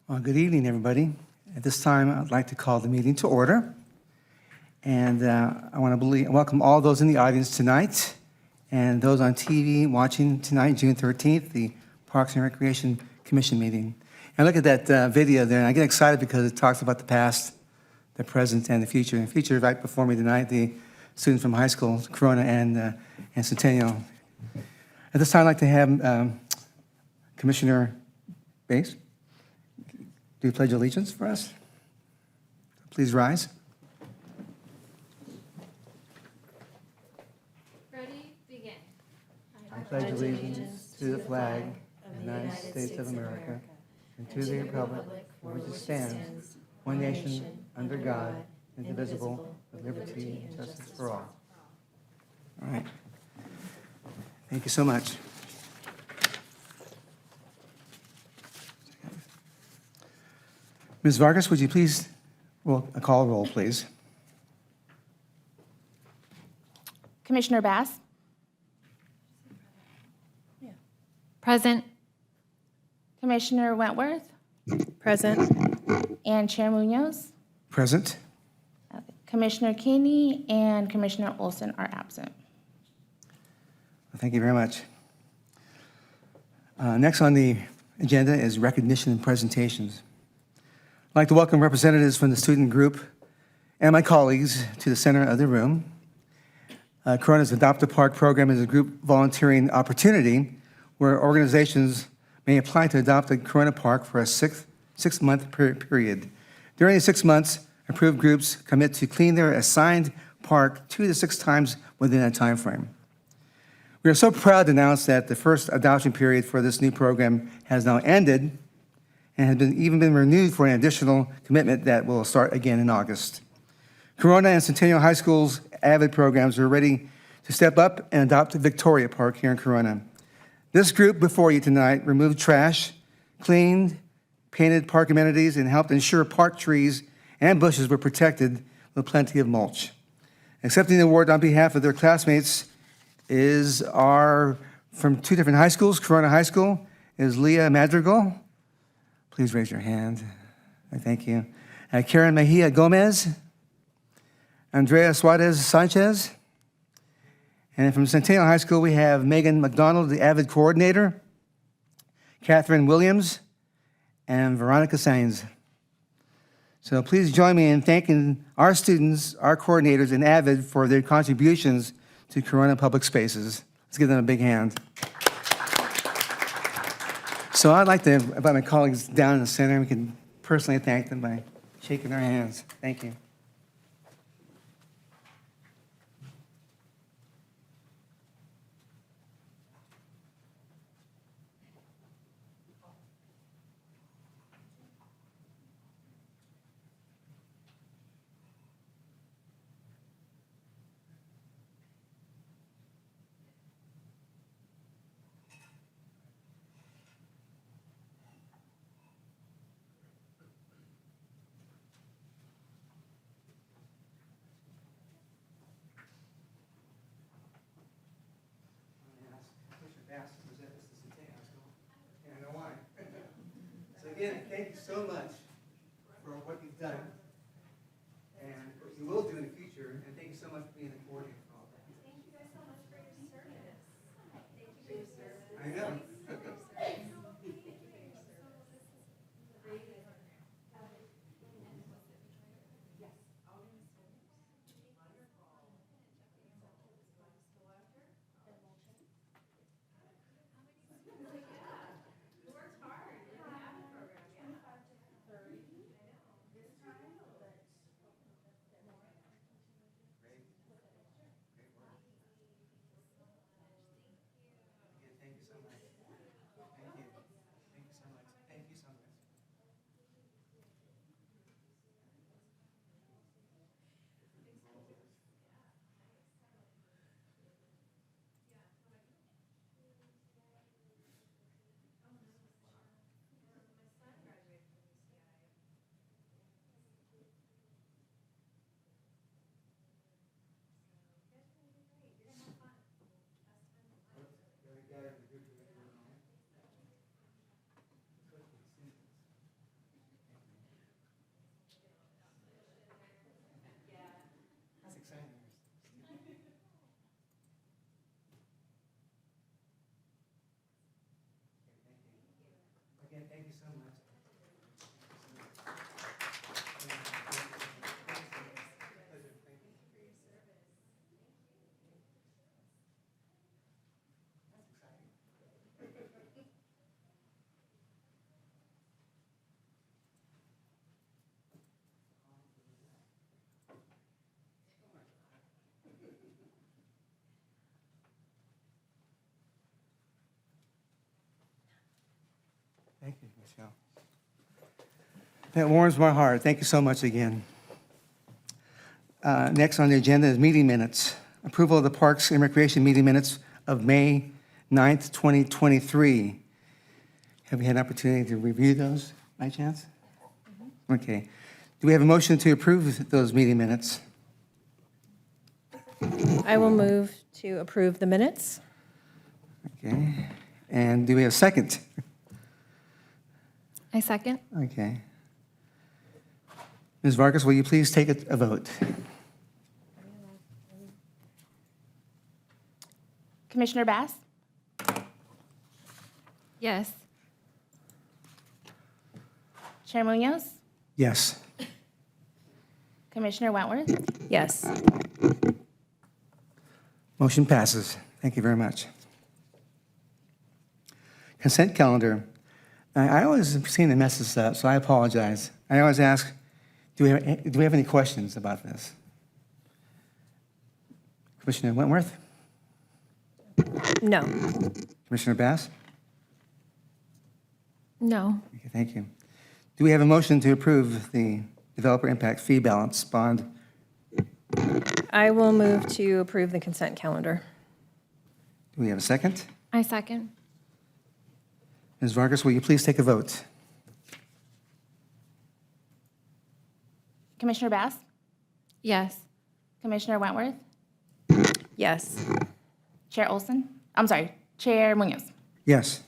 Well, good evening, everybody. At this time, I'd like to call the meeting to order. And I want to welcome all those in the audience tonight and those on TV watching tonight, June 13th, the Parks and Recreation Commission meeting. And look at that video there, and I get excited because it talks about the past, the present, and the future. And the future right before me tonight, the students from high school, Corona and Centennial. At this time, I'd like to have Commissioner Bass do you pledge allegiance for us? Please rise. Ready? Begin. I pledge allegiance to the flag of the United States of America and to the republic for which it stands, one nation, under God, indivisible, with liberty and justice for all. All right. Thank you so much. Ms. Vargas, would you please call a roll, please? Commissioner Bass? Present. Commissioner Wentworth? Present. And Chair Munoz? Present. Commissioner Keeney and Commissioner Olson are absent. Thank you very much. Next on the agenda is recognition and presentations. I'd like to welcome representatives from the student group and my colleagues to the center of the room. Corona's Adopt a Park program is a group volunteering opportunity where organizations may apply to adopt a Corona Park for a six-month period. During the 6 months, approved groups commit to clean their assigned park 2 to 6 times within that time frame. We are so proud to announce that the first adoption period for this new program has now ended and has even been renewed for an additional commitment that will start again in August. Corona and Centennial High School's AVID programs are ready to step up and adopt Victoria Park here in Corona. This group before you tonight removed trash, cleaned, painted park amenities, and helped ensure park trees and bushes were protected with plenty of mulch. Accepting the award on behalf of their classmates from 2 different high schools. Corona High School is Leah Madrigal. Please raise your hand. Thank you. Karen Mejia Gomez, Andrea Suarez Sanchez. And from Centennial High School, we have Megan McDonald, the AVID coordinator, Catherine Williams, and Veronica Sainz. So please join me in thanking our students, our coordinators, and AVID for their contributions to Corona Public Spaces. Let's give them a big hand. So I'd like to invite my colleagues down in the center, and we can personally thank them by shaking their hands. Thank you. Again, thank you so much for what you've done and what you will do in the future, and thank you so much for being the coordinator for all that. Thank you guys so much for your service. Thank you for your service. I know. Thank you so much. Thank you. Thank you so much. Thank you so much. Very good. Thank you, Michelle. That warms my heart. Thank you so much again. Next on the agenda is meeting minutes. Approval of the Parks and Recreation meeting minutes of May 9th, 2023. Have we had an opportunity to review those by chance? Okay. Do we have a motion to approve those meeting minutes? I will move to approve the minutes. Okay. And do we have a second? I second. Okay. Ms. Vargas, will you please take a vote? Commissioner Bass, Yes. Chair Munoz, Yes. Commissioner Wentworth, Yes. Motion passes. Thank you very much. Consent calendar. I always seem to mess this up, so I apologize. I always ask, do we have any questions about this? Commissioner Wentworth? No. Commissioner Bass? No. Okay, thank you. Do we have a motion to approve the developer impact fee balance bond? I will move to approve the consent calendar. Do we have a second? I second. Ms. Vargas, will you please take a vote? Commissioner Bass, Yes. Commissioner Wentworth, Yes. Chair Olson, Chair Munoz. Yes.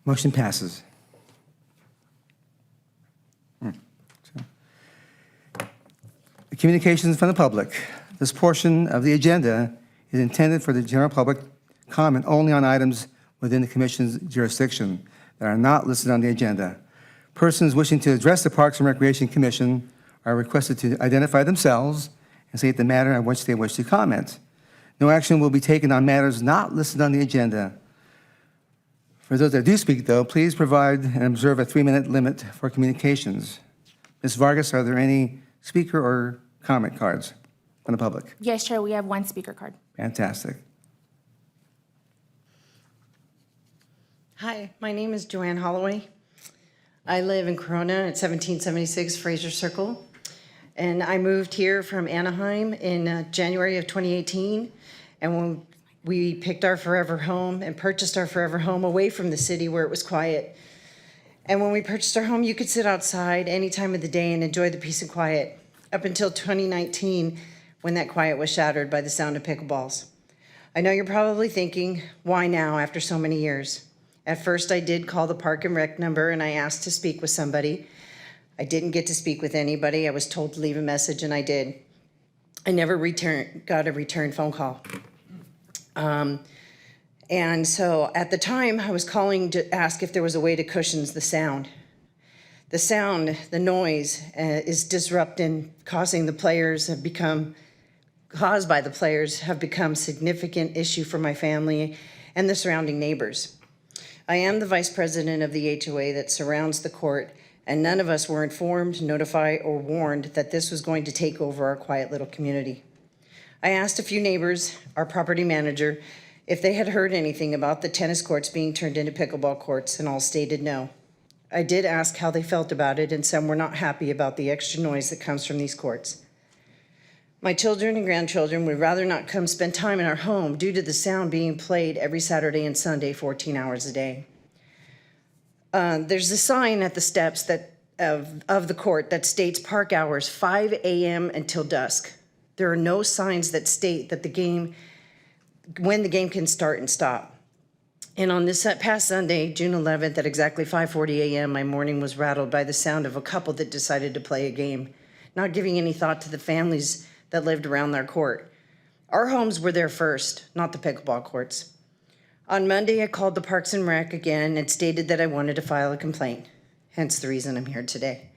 Motion passes. Communications from the public. This portion of the agenda is intended for the general public comment only on items within the commission's jurisdiction that are not listed on the agenda. Persons wishing to address the Parks and Recreation Commission are requested to identify themselves and state the matter on which they wish to comment. No action will be taken on matters not listed on the agenda. For those that do speak, though, please provide and observe a 3-minute limit for communications. Ms. Vargas, are there any speaker or comment cards from the public? Yes, Chair, we have one speaker card. Fantastic. Hi, my name is Joanne Holloway. I live in Corona at 1776 Fraser Circle, and I moved here from Anaheim in January of 2018, and when we picked our forever home and purchased our forever home away from the city where it was quiet. And when we purchased our home, you could sit outside any time of the day and enjoy the peace and quiet, up until 2019, when that quiet was shattered by the sound of pickleballs. I know you're probably thinking, why now after so many years? At first, I did call the Park and Rec number and I asked to speak with somebody. I didn't get to speak with anybody. I was told to leave a message and I did. I never got a return phone call. And so at the time, I was calling to ask if there was a way to cushion the sound. The sound, the noise is disrupting, caused by the players, have become a significant issue for my family and the surrounding neighbors. I am the vice president of the HOA that surrounds the court, and none of us were informed, notified, or warned that this was going to take over our quiet little community. I asked a few neighbors, our property manager, if they had heard anything about the tennis courts being turned into pickleball courts, and all stated no. I did ask how they felt about it, and some were not happy about the extra noise that comes from these courts. My children and grandchildren would rather not come spend time in our home due to the sound being played every Saturday and Sunday, 14 hours a day. There's a sign at the steps of the court that states park hours 5 a.m. until dusk. There are no signs that state that when the game can start and stop. And on this past Sunday, June 11th, at exactly 5:40 a.m., my morning was rattled by the sound of a couple that decided to play a game, not giving any thought to the families that lived around their court. Our homes were there first, not the pickleball courts. On Monday, I called the Parks and Rec again and stated that I wanted to file a complaint, hence the reason I'm here today.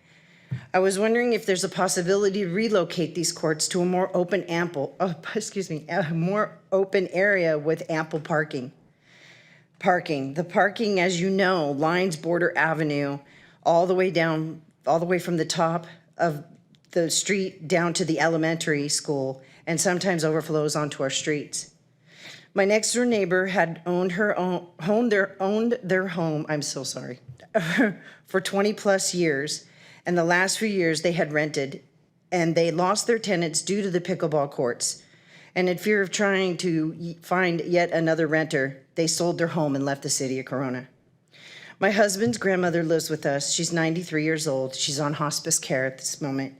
I was wondering if there's a possibility to relocate these courts to a more open, a more open area with ample parking. The parking, as you know, lines Border Avenue all the way from the top of the street down to the elementary school, and sometimes overflows onto our streets. My next door neighbor had owned their home, I'm so sorry, for 20 plus years. And the last few years they had rented, and they lost their tenants due to the pickleball courts. And in fear of trying to find yet another renter, they sold their home and left the city of Corona. My husband's grandmother lives with us. She's 93 years old. She's on hospice care at this moment.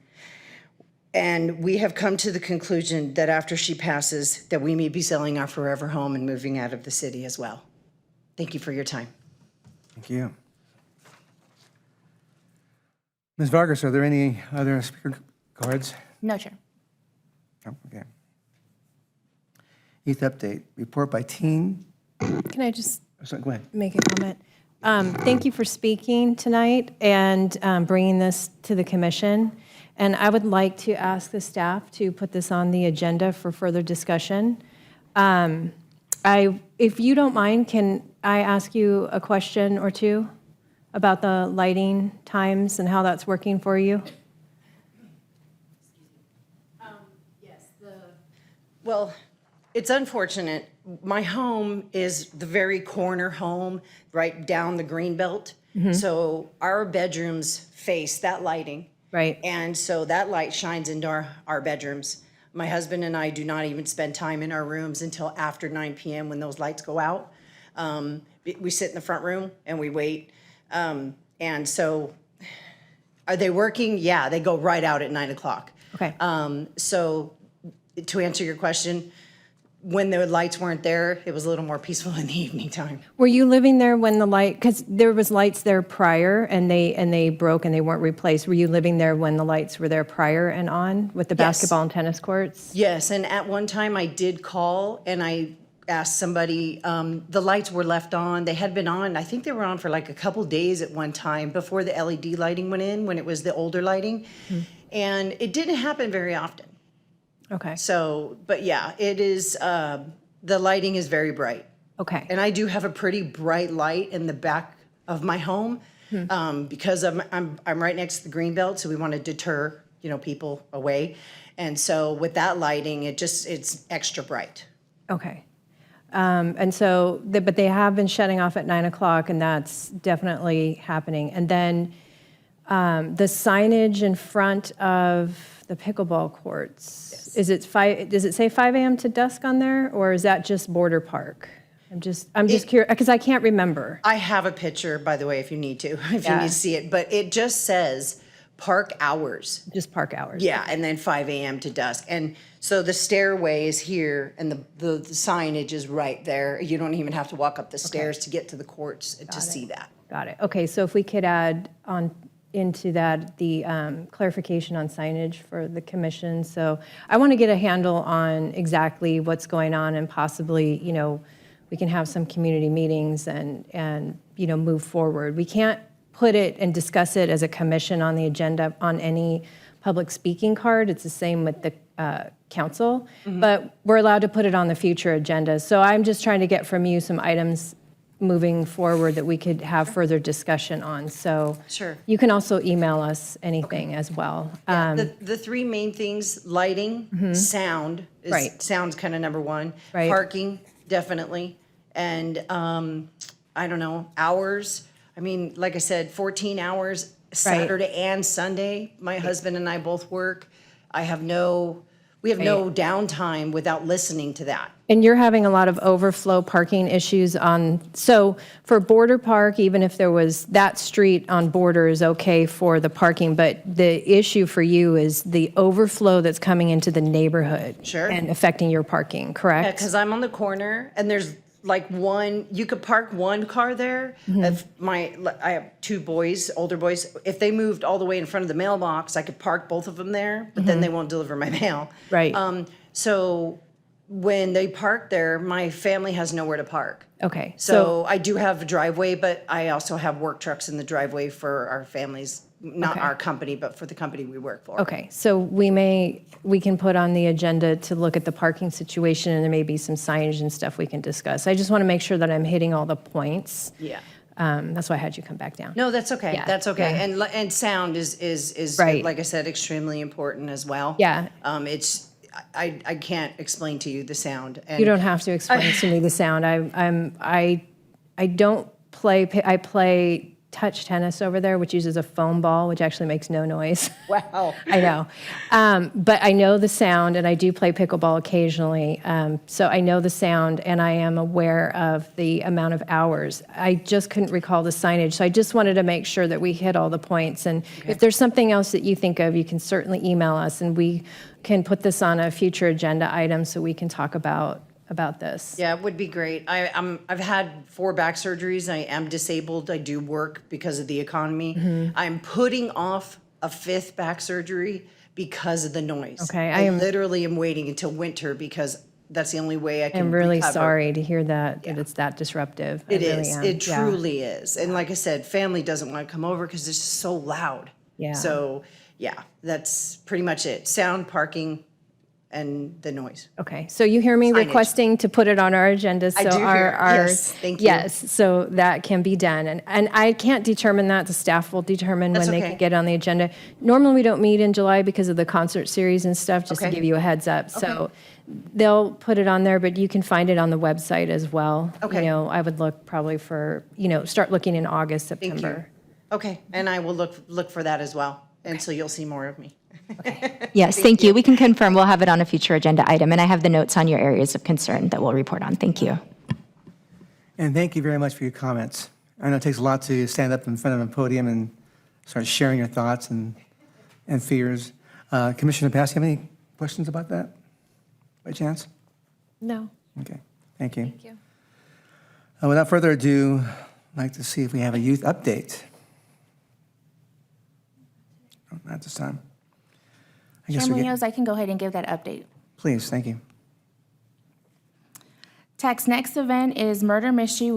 And we have come to the conclusion that after she passes, that we may be selling our forever home and moving out of the city as well. Thank you for your time. Thank you. Ms. Vargas, are there any other speaker cards? No, Chair. Oh, okay. Youth update, report by teen. Can I just Go ahead. make a comment? Thank you for speaking tonight and bringing this to the commission. And I would like to ask the staff to put this on the agenda for further discussion. If you don't mind, can I ask you a question or two about the lighting times and how that's working for you? Well, it's unfortunate. My home is the very corner home right down the green belt. So our bedrooms face that lighting. Right. And so that light shines into our bedrooms. My husband and I do not even spend time in our rooms until after 9 p.m. when those lights go out. We sit in the front room and we wait. And so are they working? Yeah, they go right out at 9 o'clock. Okay. So to answer your question, when the lights weren't there, it was a little more peaceful in the evening time. Were you living there when the light, because there was lights there prior and they broke and they weren't replaced. Were you living there when the lights were there prior and on with the Yes. basketball and tennis courts? Yes, and at one time I did call and I asked somebody, the lights were left on. They had been on, I think they were on for like a couple days at one time before the LED lighting went in, when it was the older lighting. And it didn't happen very often. Okay. So, but yeah, it is, the lighting is very bright. Okay. And I do have a pretty bright light in the back of my home because I'm right next to the green belt, so we want to deter, people away. And so with that lighting, it's extra bright. Okay. And so, but they have been shutting off at 9 o'clock, and that's definitely happening. And then the signage in front of the pickleball courts, does it say 5 a.m. to dusk on there, or is that just Border Park? I'm just curious, because I can't remember. I have a picture, by the way, if you need to Yeah. see it, but it just says park hours. Just park hours. Yeah, and then 5 a.m. to dusk. And so the stairway is here and the signage is right there. You don't even have to walk up the stairs to get to the courts to see that. Got it. Okay, so if we could add on into that the clarification on signage for the commission. So I want to get a handle on exactly what's going on, and possibly, we can have some community meetings and move forward. We can't put it and discuss it as a commission on the agenda on any public speaking card. It's the same with the council, but we're allowed to put it on the future agenda. So I'm just trying to get from you some items moving forward that we could have further discussion on. So Sure. you can also email us anything as well. The three main things: lighting, sound. Right. Sound's kind of number one. Right. Parking, definitely, and I don't know, hours. I mean, like I said, 14 hours Saturday and Sunday. My husband and I both work. We have no downtime without listening to that. And you're having a lot of overflow parking issues so for Border Park, even if there was that street on Border is okay for the parking, but the issue for you is the overflow that's coming into the neighborhood. Sure. And affecting your parking, correct? Because I'm on the corner and there's you could park one car there. If I have two boys, older boys. If they moved all the way in front of the mailbox, I could park both of them there, but then they won't deliver my mail. Right. So when they park there, my family has nowhere to park. Okay, So I do have a driveway, but I also have work trucks in the driveway for our families, not Okay. our company, but for the company we work for. okay, so we can put on the agenda to look at the parking situation, and there may be some signage and stuff we can discuss. I just want to make sure that I'm hitting all the points. Yeah. That's why I had you come back down. No, that's okay. Yeah, That's okay. yeah. And sound is Right. like I said, extremely important as well. Yeah. I can't explain to you the sound. And You don't have to explain to me the sound. I don't play, I play touch tennis over there, which uses a foam ball, which actually makes no noise. Wow. I know. But I know the sound, and I do play pickleball occasionally. So I know the sound, and I am aware of the amount of hours. I just couldn't recall the signage, so I just wanted to make sure that we hit all the points. And if there's something else that you think of, you can certainly email us, and we can put this on a future agenda item so we can talk about this. Yeah, it would be great. I've had 4 back surgeries. I am disabled. I do work because of the economy. Mm-hmm. I'm putting off a 5th back surgery because of the noise. Okay, I literally am waiting until winter because that's the only way I can I'm really recover. sorry to hear that it's that disruptive. I It really is. am. It Yeah. truly is. And like I said, family doesn't want to come over because it's just so loud. Yeah. So, yeah, that's pretty much it. Sound, parking, and the noise. Okay, so you hear me Signage. requesting to put it on our agenda, so do hear- our yes, thank you. Yes, so that can be done, and I can't determine that. The staff will determine That's when they okay. can get on the agenda. Normally, we don't meet in July because of the concert series and stuff. Just to Okay. give you a heads up, so they'll put it on there, but you can find it on the website as well. Okay. You know, I would look probably for start looking in August, Thank September. you. Okay, and I will look for that as well. And so you'll see more of me. Yes, thank you. We can confirm we'll have it on a future agenda item, and I have the notes on your areas of concern that we'll report on. Thank you. And thank you very much for your comments. I know it takes a lot to stand up in front of a podium and start sharing your thoughts and fears. Commissioner Pass, you have any questions about that, by chance? No. Okay, thank you. Thank you. Without further ado, I'd like to see if we have a youth update. No, not this time. I Chair guess we get, Munoz, I can go ahead and give that update. please, thank you. TAC's next event is Murder Mystery,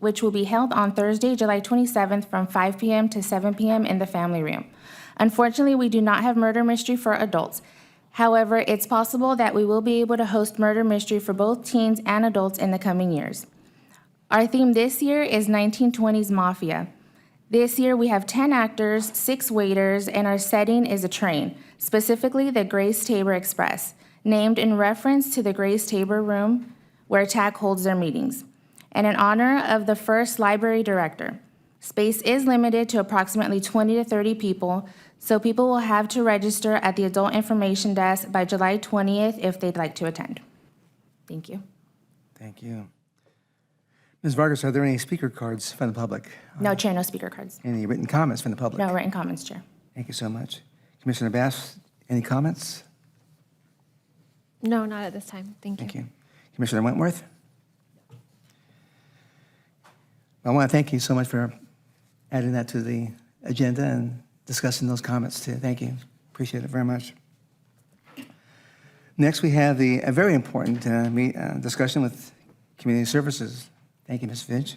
which will be held on Thursday, July 27th from 5 p.m. to 7 p.m. in the Family Room. Unfortunately, we do not have Murder Mystery for adults. However, it's possible that we will be able to host Murder Mystery for both teens and adults in the coming years. Our theme this year is 1920s Mafia. This year, we have 10 actors, 6 waiters, and our setting is a train, specifically the Grace Tabor Express, named in reference to the Grace Tabor Room where TAC holds their meetings, and in honor of the first library director. Space is limited to approximately 20 to 30 people, so people will have to register at the Adult Information Desk by July 20th if they'd like to attend. Thank you. Thank you. Ms. Vargas, are there any speaker cards from the public? No, Chair, no speaker cards. Any written comments from the public? No written comments, Chair. Thank you so much. Commissioner Bass, any comments? No, not at this time. Thank you. Thank you. Commissioner Wentworth? I want to thank you so much for adding that to the agenda and discussing those comments too. Thank you. Appreciate it very much. Next, we have a very important discussion with Community Services. Thank you, Ms. Finch.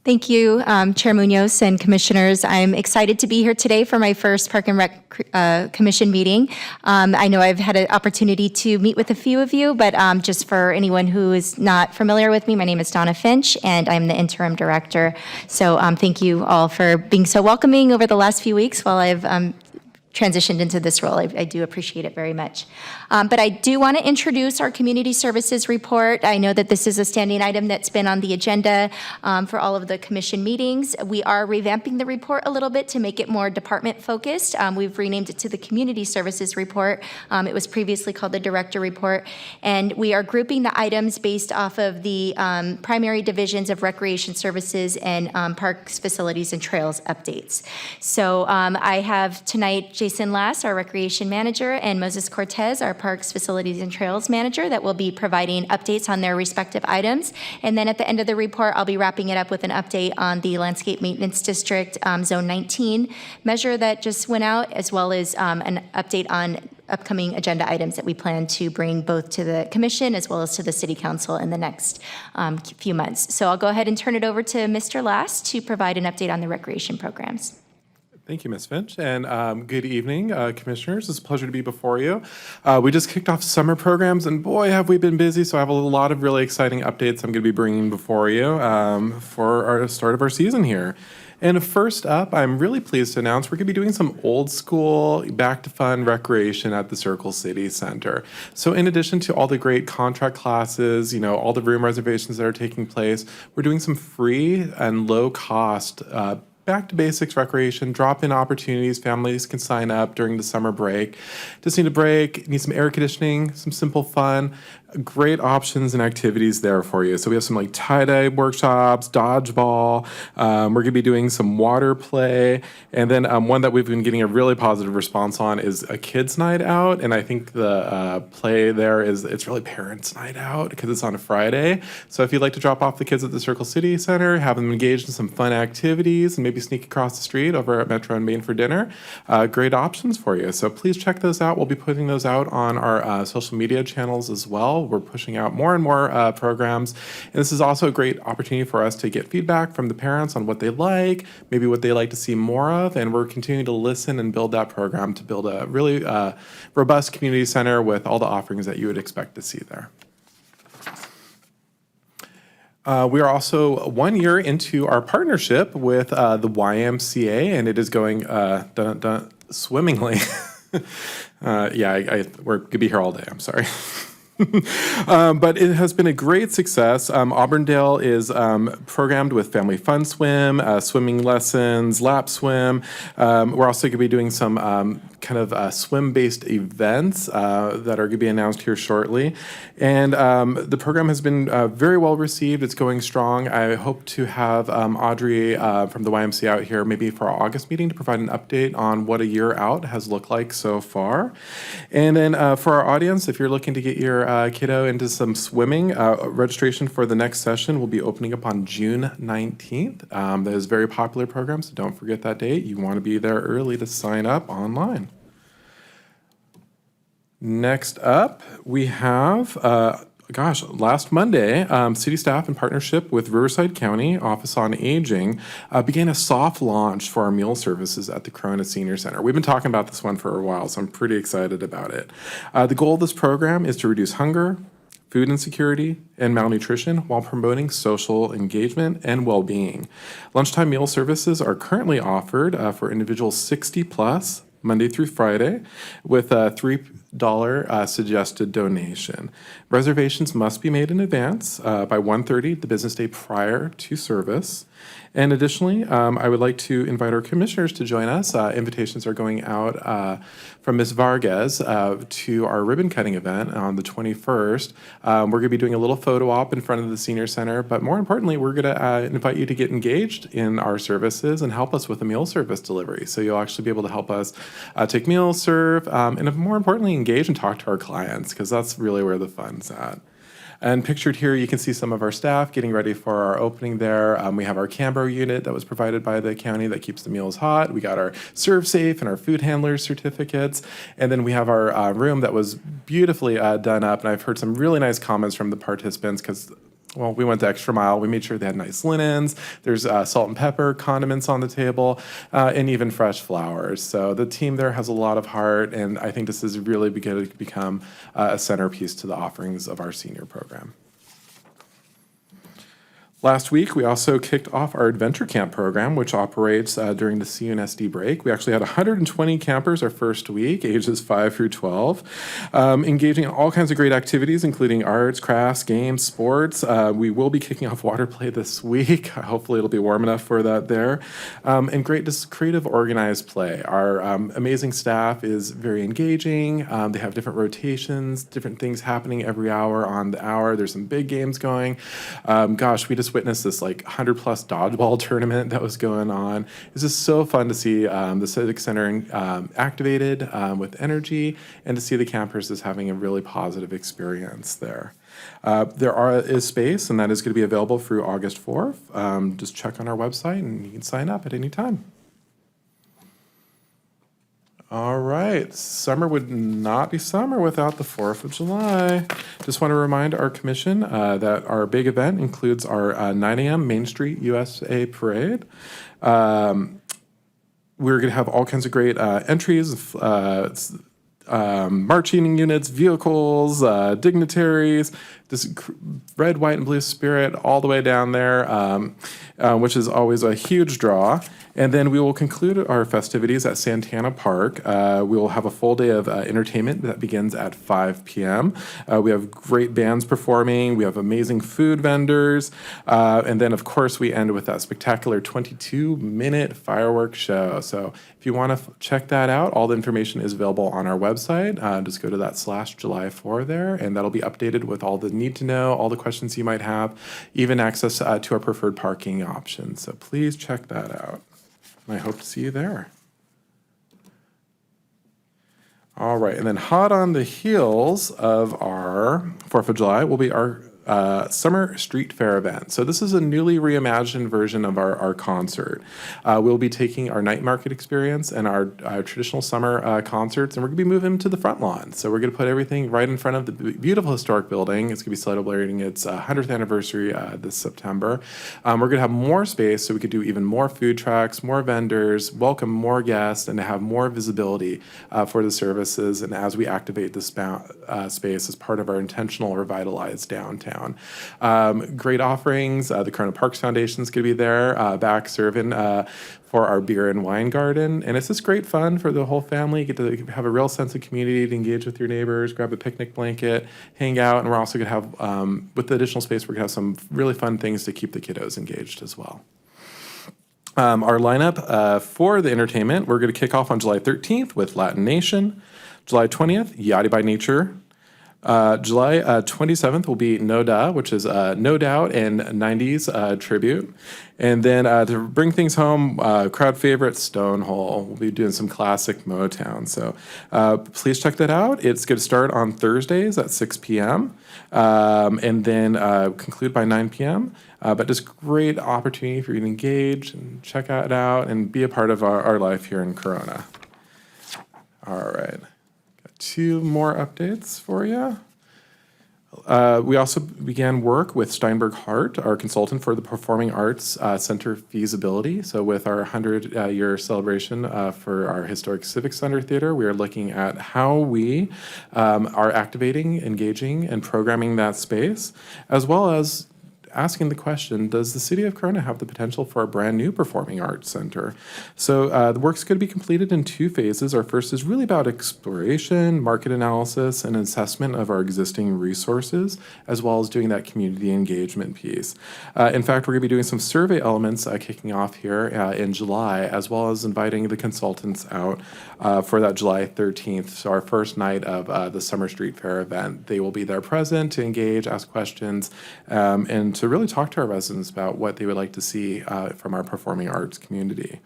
Thank you, Chair Munoz and Commissioners. I'm excited to be here today for my first Park and Rec Commission meeting. I know I've had an opportunity to meet with a few of you, but just for anyone who is not familiar with me, my name is Donna Finch, and I'm the interim director. So thank you all for being so welcoming over the last few weeks while I've transitioned into this role. I do appreciate it very much. But I do want to introduce our community services report. I know that this is a standing item that's been on the agenda for all of the commission meetings. We are revamping the report a little bit to make it more department focused. We've renamed it to the community services report. It was previously called the director report. And we are grouping the items based off of the primary divisions of recreation services and parks, facilities, and trails updates. So I have tonight Jason Lass, our recreation manager, and Moses Cortez, our parks, facilities, and trails manager, that will be providing updates on their respective items. And then at the end of the report, I'll be wrapping it up with an update on the landscape maintenance district Zone 19 measure that just went out, as well as an update on upcoming agenda items that we plan to bring both to the commission as well as to the city council in the next few months. So I'll go ahead and turn it over to Mr. Last to provide an update on the recreation programs. Thank you, Ms. Finch, and good evening, Commissioners. It's a pleasure to be before you. We just kicked off summer programs, and boy, have we been busy, so I have a lot of really exciting updates I'm going to be bringing before you for our start of our season here. And first up, I'm really pleased to announce we're going to be doing some old school back to fun recreation at the Circle City Center. So in addition to all the great contract classes, all the room reservations that are taking place, we're doing some free and low cost back to basics recreation, drop-in opportunities. Families can sign up during the summer break. Just need a break, need some air conditioning, some simple fun. Great options and activities there for you. So we have some like tie-dye workshops, dodgeball. We're going to be doing some water play. And then one that we've been getting a really positive response on is a kids' night out. And I think the play there it's really parents' night out because it's on a Friday. So if you'd like to drop off the kids at the Circle City Center, have them engaged in some fun activities, and maybe sneak across the street over at Metro and Main for dinner, great options for you. So please check those out. We'll be putting those out on our social media channels as well. We're pushing out more and more programs. And this is also a great opportunity for us to get feedback from the parents on what they like, maybe what they like to see more of. And we're continuing to listen and build that program to build a really robust community center with all the offerings that you would expect to see there. We are also 1 year into our partnership with the YMCA, and it is going swimmingly. We're going to be here all day. I'm sorry. But it has been a great success. Auburndale is programmed with Family Fun Swim, swimming lessons, lap swim. We're also going to be doing some swim-based events that are going to be announced here shortly. And the program has been very well received. It's going strong. I hope to have Audrey from the YMCA out here maybe for our August meeting to provide an update on what a year out has looked like so far. And then for our audience, if you're looking to get your kiddo into some swimming, registration for the next session will be opening up on June 19th. That is a very popular program, so don't forget that date. You want to be there early to sign up online. Next up, we have, last Monday, city staff in partnership with Riverside County Office on Aging began a soft launch for our meal services at the Corona Senior Center. We've been talking about this one for a while, so I'm pretty excited about it. The goal of this program is to reduce hunger, food insecurity, and malnutrition while promoting social engagement and well-being. Lunchtime meal services are currently offered for individuals 60 plus, Monday through Friday, with a $3 suggested donation. Reservations must be made in advance by 1:30 the business day prior to service. And additionally, I would like to invite our commissioners to join us. Invitations are going out from Ms. Vargas to our ribbon cutting event on the 21st. We're going to be doing a little photo op in front of the senior center, but more importantly, we're going to invite you to get engaged in our services and help us with a meal service delivery. So you'll actually be able to help us take meals, serve, and more importantly, engage and talk to our clients, because that's really where the fun's at. And pictured here, you can see some of our staff getting ready for our opening there. We have our Cambro unit that was provided by the county that keeps the meals hot. We got our Serve Safe and our food handlers certificates. And then we have our room that was beautifully done up. And I've heard some really nice comments from the participants because, well, we went the extra mile. We made sure they had nice linens. There's salt and pepper, condiments on the table, and even fresh flowers. So the team there has a lot of heart, and I think this is really going to become a centerpiece to the offerings of our senior program. Last week, we also kicked off our Adventure Camp program, which operates during the CUNSD break. We actually had 120 campers our first week, ages 5 through 12, engaging in all kinds of great activities, including arts, crafts, games, sports. We will be kicking off water play this week. Hopefully, it'll be warm enough for that there. And great, just creative, organized play. Our amazing staff is very engaging. They have different rotations, different things happening every hour on the hour. There's some big games going. We just witnessed this 100+ dodgeball tournament that was going on. It's just so fun to see the Civic Center activated with energy, and to see the campers just having a really positive experience there. There is space, and that is going to be available through August 4th. Just check on our website, and you can sign up at any time. All right, summer would not be summer without the 4th of July. Just want to remind our commission that our big event includes our 9 a.m. Main Street USA Parade. We're going to have all kinds of great entries, marching units, vehicles, dignitaries, this red, white, and blue spirit all the way down there, which is always a huge draw. And then we will conclude our festivities at Santana Park. We will have a full day of entertainment that begins at 5 p.m. We have great bands performing. We have amazing food vendors. And then, of course, we end with that spectacular 22-minute fireworks show. So if you want to check that out, all the information is available on our website. Just go to that /July 4 there, and that'll be updated with all the need to know, all the questions you might have, even access to our preferred parking options. So please check that out. I hope to see you there. All right, and then hot on the heels of our 4th of July will be our Summer Street Fair event. So this is a newly reimagined version of our concert. We'll be taking our night market experience and our traditional summer concerts, and we're going to be moving to the front lawn. So we're going to put everything right in front of the beautiful historic building. It's going to be celebrating its 100th anniversary this September. We're going to have more space so we could do even more food trucks, more vendors, welcome more guests, and to have more visibility for the services, and as we activate this space as part of our intentional revitalized downtown. Great offerings. The Corona Parks Foundation is going to be there back serving for our beer and wine garden. And it's just great fun for the whole family. You get to have a real sense of community, to engage with your neighbors, grab a picnic blanket, hang out. And we're also going to have, with the additional space, we're going to have some really fun things to keep the kiddos engaged as well. Our lineup for the entertainment, we're going to kick off on July 13th with Latin Nation. July 20th, Yachty by Nature. July 27th will be No Da, which is No Doubt and 90s tribute. And then to bring things home, crowd favorite, Stonehole. We'll be doing some classic Motown. So please check that out. It's going to start on Thursdays at 6 p.m. And then conclude by 9 p.m. But just great opportunity for you to engage and check it out and be a part of our life here in Corona. All right. 2 more updates for you. We also began work with Steinberg Hart, our consultant for the Performing Arts Center feasibility. So with our 100-year celebration for our historic Civic Center Theater, we are looking at how we are activating, engaging, and programming that space, as well as asking the question, does the city of Corona have the potential for a brand new performing arts center? So the work's going to be completed in 2 phases. Our first is really about exploration, market analysis, and assessment of our existing resources, as well as doing that community engagement piece. In fact, we're going to be doing some survey elements kicking off here in July, as well as inviting the consultants out for that July 13th, so our first night of the Summer Street Fair event. They will be there present to engage, ask questions, and to really talk to our residents about what they would like to see from our performing arts community.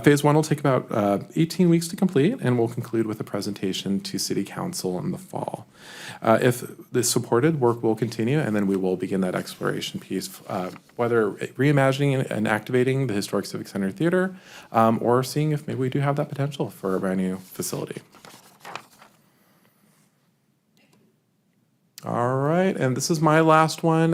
Phase 1 will take about 18 weeks to complete, and we'll conclude with a presentation to City Council in the fall. If this supported, work will continue, and then we will begin that exploration piece, whether reimagining and activating the Historic Civic Center Theater, or seeing if maybe we do have that potential for a brand new facility. All right, and this is my last one.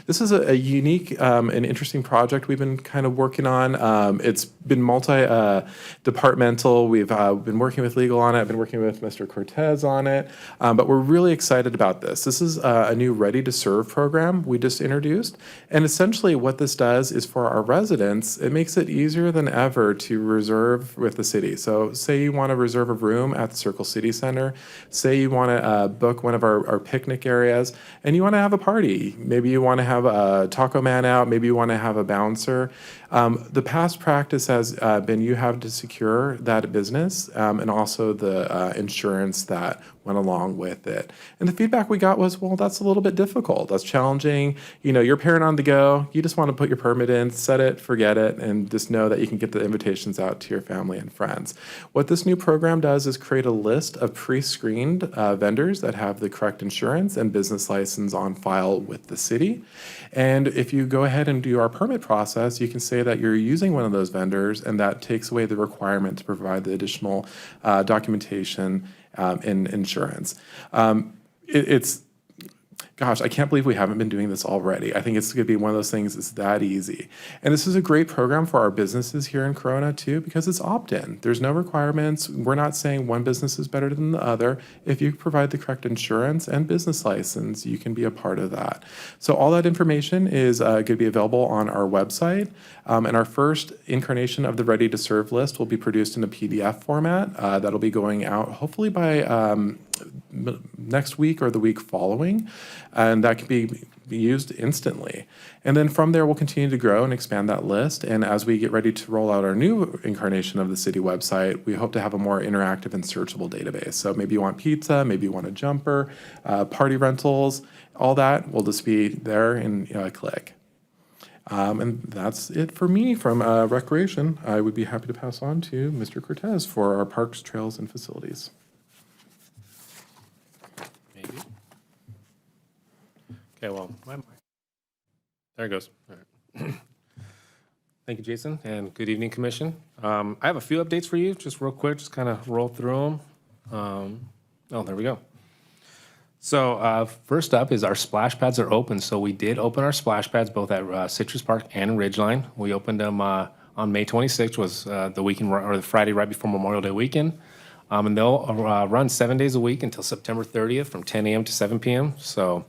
This is a unique and interesting project we've been kind of working on. It's been multi-departmental. We've been working with legal on it. I've been working with Mr. Cortez on it, but we're really excited about this. This is a new Ready to Serve program we just introduced, and essentially what this does is for our residents, it makes it easier than ever to reserve with the city. So say you want to reserve a room at the Circle City Center, say you want to book one of our picnic areas, and you want to have a party. Maybe you want to have a taco man out, maybe you want to have a bouncer. The past practice has been you have to secure that business and also the insurance that went along with it. And the feedback we got was, well, that's a little bit difficult. That's challenging. You know, you're a parent on the go. You just want to put your permit in, set it, forget it, and just know that you can get the invitations out to your family and friends. What this new program does is create a list of pre-screened vendors that have the correct insurance and business license on file with the city. And if you go ahead and do our permit process, you can say, say that you're using one of those vendors, and that takes away the requirement to provide the additional documentation and insurance. It's gosh, I can't believe we haven't been doing this already. I think it's going to be one of those things that's that easy. And this is a great program for our businesses here in Corona too, because it's opt-in. There's no requirements. We're not saying one business is better than the other. If you provide the correct insurance and business license, you can be a part of that. So all that information is going to be available on our website. And our first incarnation of the Ready to Serve list will be produced in a PDF format. That'll be going out hopefully by next week or the week following, and that can be used instantly. And then from there, we'll continue to grow and expand that list. And as we get ready to roll out our new incarnation of the city website, we hope to have a more interactive and searchable database. So maybe you want pizza, maybe you want a jumper, party rentals, all that will just be there in a click. And that's it for me from Recreation. I would be happy to pass on to Mr. Cortez for our parks, trails, and facilities. Maybe. Okay, well, there it goes. All right. Thank you, Jason, and good evening, Commission. I have a few updates for you, just real quick, just kind of roll through them. Oh, there we go. So first up is our splash pads are open. So we did open our splash pads both at Citrus Park and Ridgeline. We opened them on May 26th, was the weekend or the Friday right before Memorial Day weekend. And they'll run 7 days a week until September 30th from 10 a.m. to 7 p.m. So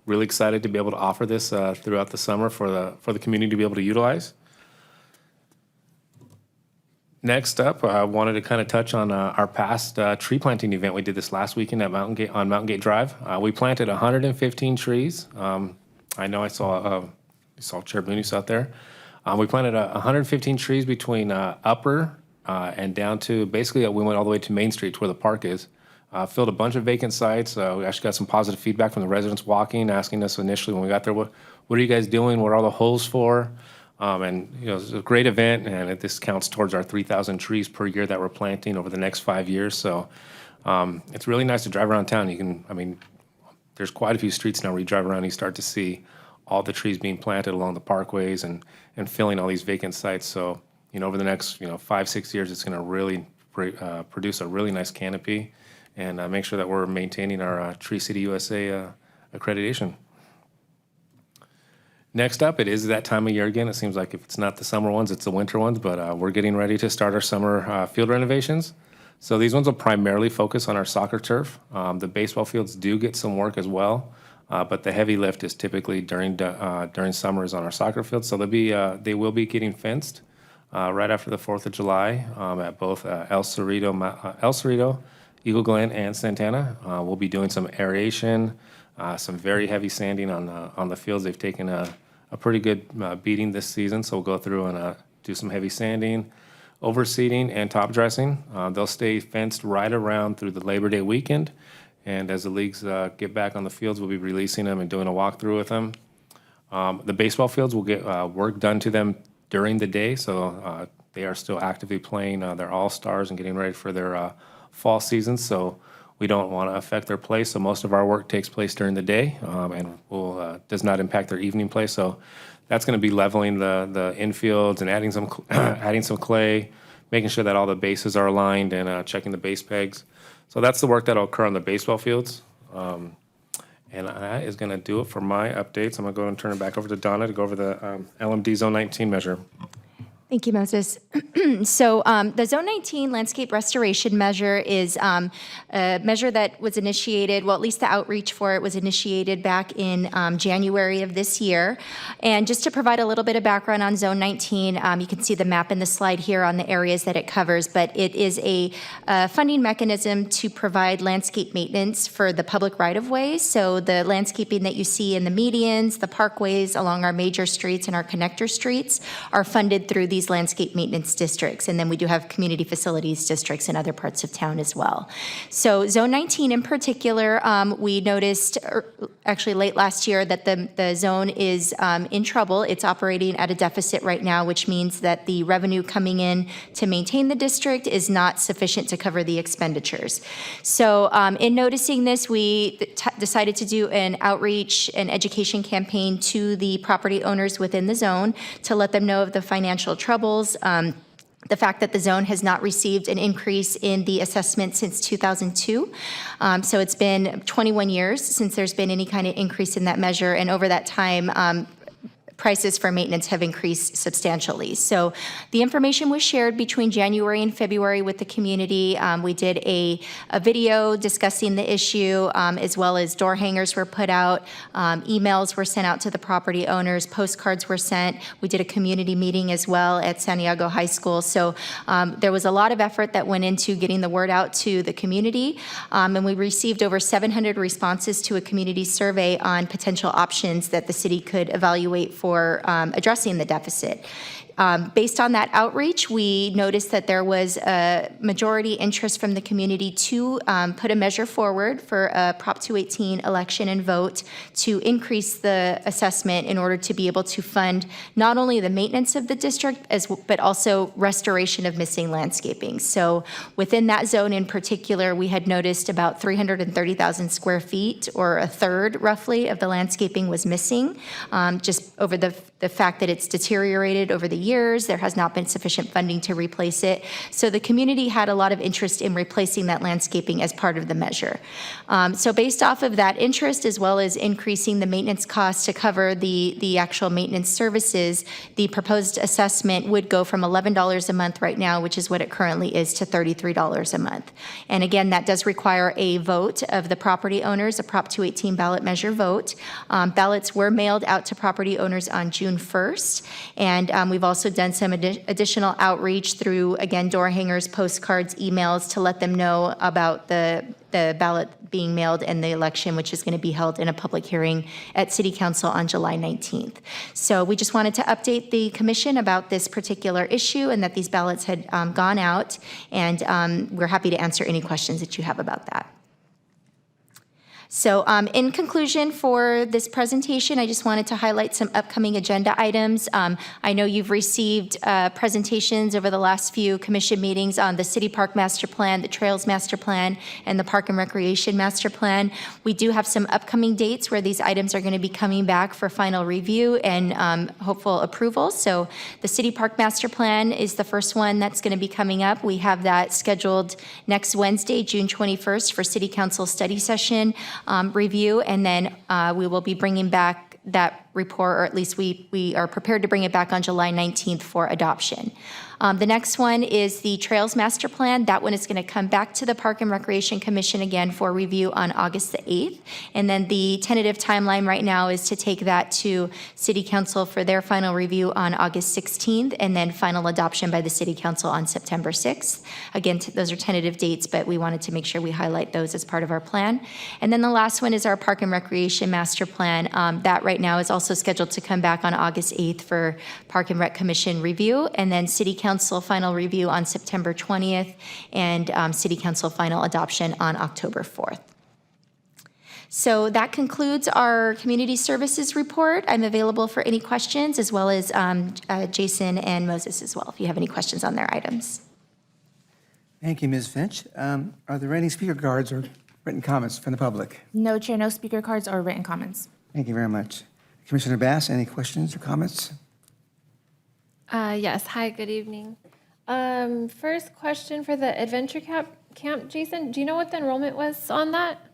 really excited to be able to offer this throughout the summer for the community to be able to utilize. Next up, I wanted to kind of touch on our past tree planting event. We did this last weekend at Mountain Gate Drive. We planted 115 trees. I know I saw Chair Boonies out there. We planted 115 trees between Upper and down to basically we went all the way to Main Street to where the park is. Filled a bunch of vacant sites. We actually got some positive feedback from the residents walking, asking us initially when we got there, what are you guys doing? What are all the holes for? And you know, it's a great event, and this counts towards our 3,000 trees per year that we're planting over the next 5 years. So it's really nice to drive around town. There's quite a few streets now where you drive around and you start to see all the trees being planted along the parkways and filling all these vacant sites. So, over the next 5-6 years, it's going to really produce a really nice canopy and make sure that we're maintaining our Tree City USA accreditation. Next up, it is that time of year again. It seems like if it's not the summer ones, it's the winter ones, but we're getting ready to start our summer field renovations. So these ones will primarily focus on our soccer turf. The baseball fields do get some work as well, but the heavy lift is typically during summers on our soccer fields. So they will be getting fenced right after the 4th of July at both El Cerrito, Eagle Glen, and Santana. We'll be doing some aeration, some very heavy sanding on the fields. They've taken a pretty good beating this season, so we'll go through and do some heavy sanding, overseeding, and top dressing. They'll stay fenced right around through the Labor Day weekend, and as the leagues get back on the fields, we'll be releasing them and doing a walkthrough with them. The baseball fields will get work done to them during the day, so they are still actively playing their all-stars and getting ready for their fall season, so we don't want to affect their play, so most of our work takes place during the day and does not impact their evening play. So that's going to be leveling the infields and adding some clay, making sure that all the bases are aligned and checking the base pegs. So that's the work that will occur on the baseball fields. And that is going to do it for my updates. I'm going to go and turn it back over to Donna to go over the LMD Zone 19 measure. Thank you, Moses. So the Zone 19 landscape restoration measure is a measure that was initiated, well, at least the outreach for it was initiated back in January of this year. And just to provide a little bit of background on Zone 19, you can see the map in the slide here on the areas that it covers, but it is a funding mechanism to provide landscape maintenance for the public right-of-ways. So the landscaping that you see in the medians, the parkways along our major streets and our connector streets are funded through these these landscape maintenance districts. And then we do have community facilities districts in other parts of town as well. So Zone 19 in particular, we noticed actually late last year that the zone is in trouble. It's operating at a deficit right now, which means that the revenue coming in to maintain the district is not sufficient to cover the expenditures. So in noticing this, we decided to do an outreach and education campaign to the property owners within the zone to let them know of the financial troubles, the fact that the zone has not received an increase in the assessment since 2002. So it's been 21 years since there's been any kind of increase in that measure. And over that time, prices for maintenance have increased substantially. So the information was shared between January and February with the community. We did a video discussing the issue, as well as door hangers were put out, emails were sent out to the property owners, postcards were sent. We did a community meeting as well at Santiago High School. So there was a lot of effort that went into getting the word out to the community. And we received over 700 responses to a community survey on potential options that the city could evaluate for addressing the deficit. Based on that outreach, we noticed that there was a majority interest from the community to put a measure forward for a Prop 218 election and vote to increase the assessment in order to be able to fund not only the maintenance of the district, but also restoration of missing landscaping. So within that zone in particular, we had noticed about 330,000 square feet, or a third roughly of the landscaping was missing, just over the fact that it's deteriorated over the years. There has not been sufficient funding to replace it. So the community had a lot of interest in replacing that landscaping as part of the measure. So based off of that interest, as well as increasing the maintenance costs to cover the actual maintenance services, the proposed assessment would go from $11 a month right now, which is what it currently is, to $33 a month. And again, that does require a vote of the property owners, a Prop 218 ballot measure vote. Ballots were mailed out to property owners on June 1st, and we've also done some additional outreach through, again, door hangers, postcards, emails, to let them know about the ballot being mailed and the election, which is going to be held in a public hearing at City Council on July 19th. So we just wanted to update the commission about this particular issue and that these ballots had gone out, and we're happy to answer any questions that you have about that. So in conclusion for this presentation, I just wanted to highlight some upcoming agenda items. I know you've received presentations over the last few commission meetings on the City Park Master Plan, the Trails Master Plan, and the Park and Recreation Master Plan. We do have some upcoming dates where these items are going to be coming back for final review and hopeful approval. So the City Park Master Plan is the first one that's going to be coming up. We have that scheduled next Wednesday, June 21st, for City Council study session review, and then we will be bringing back that report, or at least we are prepared to bring it back on July 19th for adoption. The next one is the Trails Master Plan. That one is going to come back to the Park and Recreation Commission again for review on August the 8th. And then the tentative timeline right now is to take that to City Council for their final review on August 16th, and then final adoption by the City Council on September 6th. Again, those are tentative dates, but we wanted to make sure we highlight those as part of our plan. And then the last one is our Park and Recreation Master Plan. That right now is also scheduled to come back on August 8th for Park and Rec Commission review, and then City Council final review on September 20th, and City Council final adoption on October 4th. So that concludes our community services report. I'm available for any questions, as well as Jason and Moses as well, if you have any questions on their items. Thank you, Ms. Finch. Are there any speaker cards or written comments from the public? No, Chair, no speaker cards or written comments. Thank you very much. Commissioner Bass, any questions or comments? Yes. Hi, good evening. First question for the Adventure Camp, Jason, do you know what the enrollment was on that?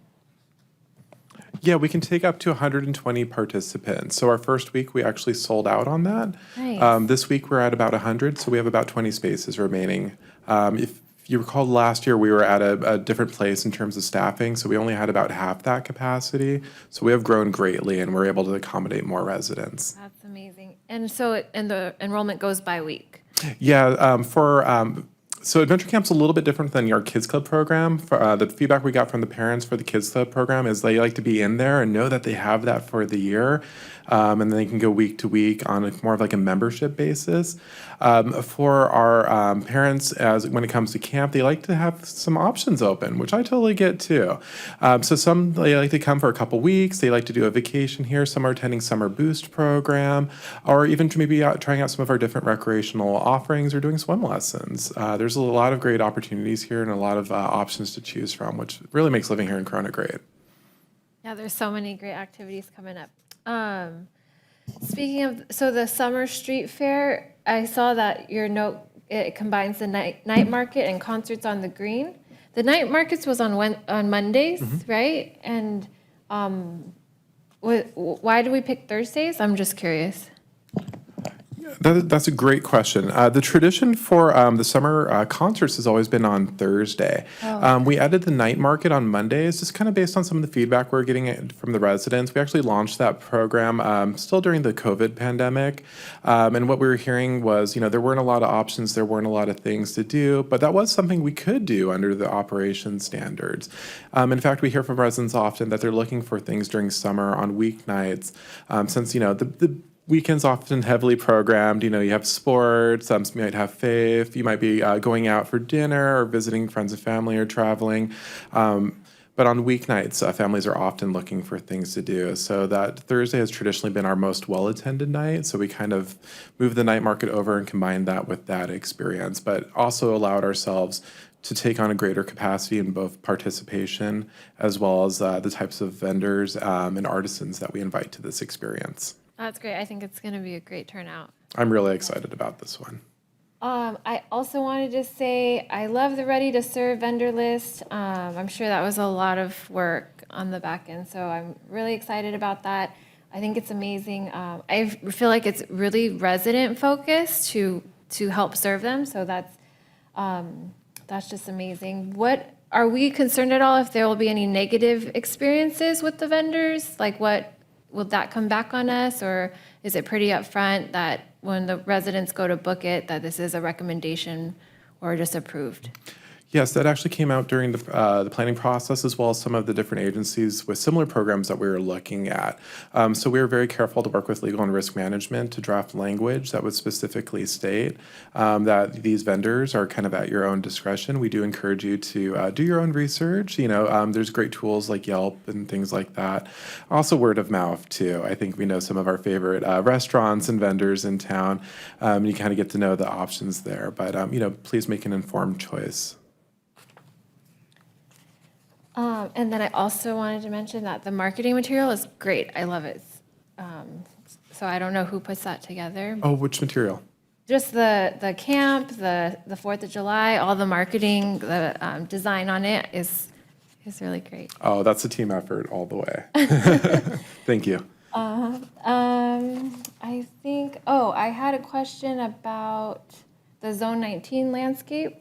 Yeah, we can take up to 120 participants. So our first week, we actually sold out on that. Nice. This week, we're at about 100, so we have about 20 spaces remaining. If you recall, last year, we were at a different place in terms of staffing, so we only had about half that capacity. So we have grown greatly, and we're able to accommodate more residents. That's amazing. And so, and the enrollment goes by week? Yeah, for So Adventure Camp's a little bit different than our Kids Club program. The feedback we got from the parents for the Kids Club program is they like to be in there and know that they have that for the year, and then they can go week to week on more of like a membership basis. For our parents, as when it comes to camp, they like to have some options open, which I totally get too. So some they like to come for a couple weeks. They like to do a vacation here. Some are attending Summer Boost program, or even maybe trying out some of our different recreational offerings or doing swim lessons. There's a lot of great opportunities here and a lot of options to choose from, which really makes living here in Corona great. Yeah, there's so many great activities coming up. Speaking of, so the summer street fair, I saw that your note, it combines the night market and concerts on the green. The night markets was on Mondays, right? And why do we pick Thursdays? I'm just curious. That's a great question. The tradition for the summer concerts has always been on Thursday. We added the night market on Mondays, just kind of based on some of the feedback we're getting from the residents. We actually launched that program still during the COVID pandemic. And what we were hearing was, there weren't a lot of options, there weren't a lot of things to do, but that was something we could do under the operation standards. In fact, we hear from residents often that they're looking for things during summer on weeknights, since, the weekends often heavily programmed. You have sports, you might have faith, you might be going out for dinner or visiting friends and family or traveling. But on weeknights, families are often looking for things to do. So that Thursday has traditionally been our most well-attended night. So we kind of moved the night market over and combined that with that experience, but also allowed ourselves to take on a greater capacity in both participation as well as the types of vendors and artisans that we invite to this experience. That's great. I think it's going to be a great turnout. I'm really excited about this one. I also wanted to say I love the Ready to Serve vendor list. I'm sure that was a lot of work on the back end, so I'm really excited about that. I think it's amazing. I feel like it's really resident focused to help serve them, so that's just amazing. What are we concerned at all if there will be any negative experiences with the vendors? Like what? Will that come back on us, or is it pretty upfront that when the residents go to book it, that this is a recommendation or just approved? Yes, that actually came out during the planning process, as well as some of the different agencies with similar programs that we were looking at. So we were very careful to work with legal and risk management to draft language that would specifically state that these vendors are kind of at your own discretion. We do encourage you to do your own research. There's great tools like Yelp and things like that. Also word of mouth too. I think we know some of our favorite restaurants and vendors in town. You kind of get to know the options there, but please make an informed choice. And then I also wanted to mention that the marketing material is great. I love it. So I don't know who puts that together. Oh, which material? Just the camp, the 4th of July, all the marketing, the design on it is really great. Oh, that's a team effort all the way. Thank you. I think, I had a question about the Zone 19 landscape.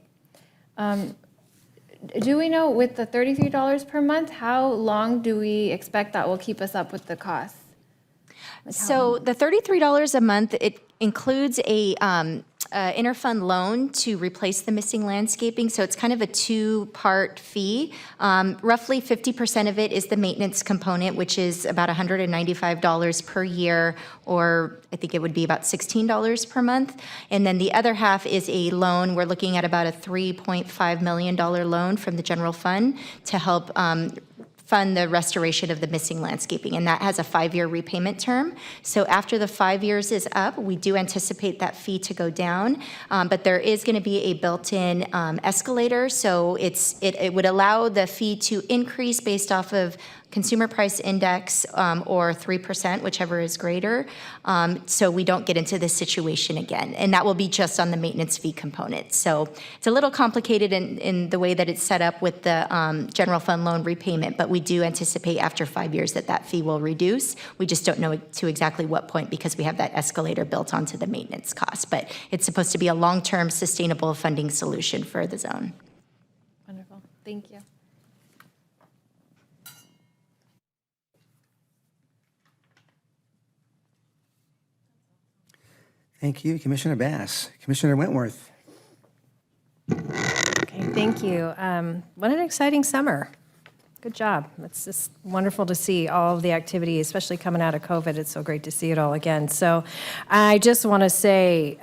Do we know with the $33 per month, how long do we expect that will keep us up with the costs? So the $33 a month, it includes a interfund loan to replace the missing landscaping. So it's kind of a two-part fee. Roughly 50% of it is the maintenance component, which is about $195 per year, or I think it would be about $16 per month. And then the other half is a loan. We're looking at about a $3.5 million loan from the general fund to help fund the restoration of the missing landscaping, and that has a 5-year repayment term. So after the 5 years is up, we do anticipate that fee to go down, but there is going to be a built-in escalator, so it would allow the fee to increase based off of consumer price index or 3%, whichever is greater, so we don't get into this situation again. And that will be just on the maintenance fee component. So it's a little complicated in the way that it's set up with the general fund loan repayment, but we do anticipate after 5 years that fee will reduce. We just don't know to exactly what point because we have that escalator built onto the maintenance cost. But it's supposed to be a long-term sustainable funding solution for the zone. Wonderful. Thank you. Thank you, Commissioner Bass. Commissioner Wentworth. Thank you. What an exciting summer. Good job. It's just wonderful to see all of the activity, especially coming out of COVID. It's so great to see it all again. So I just want to say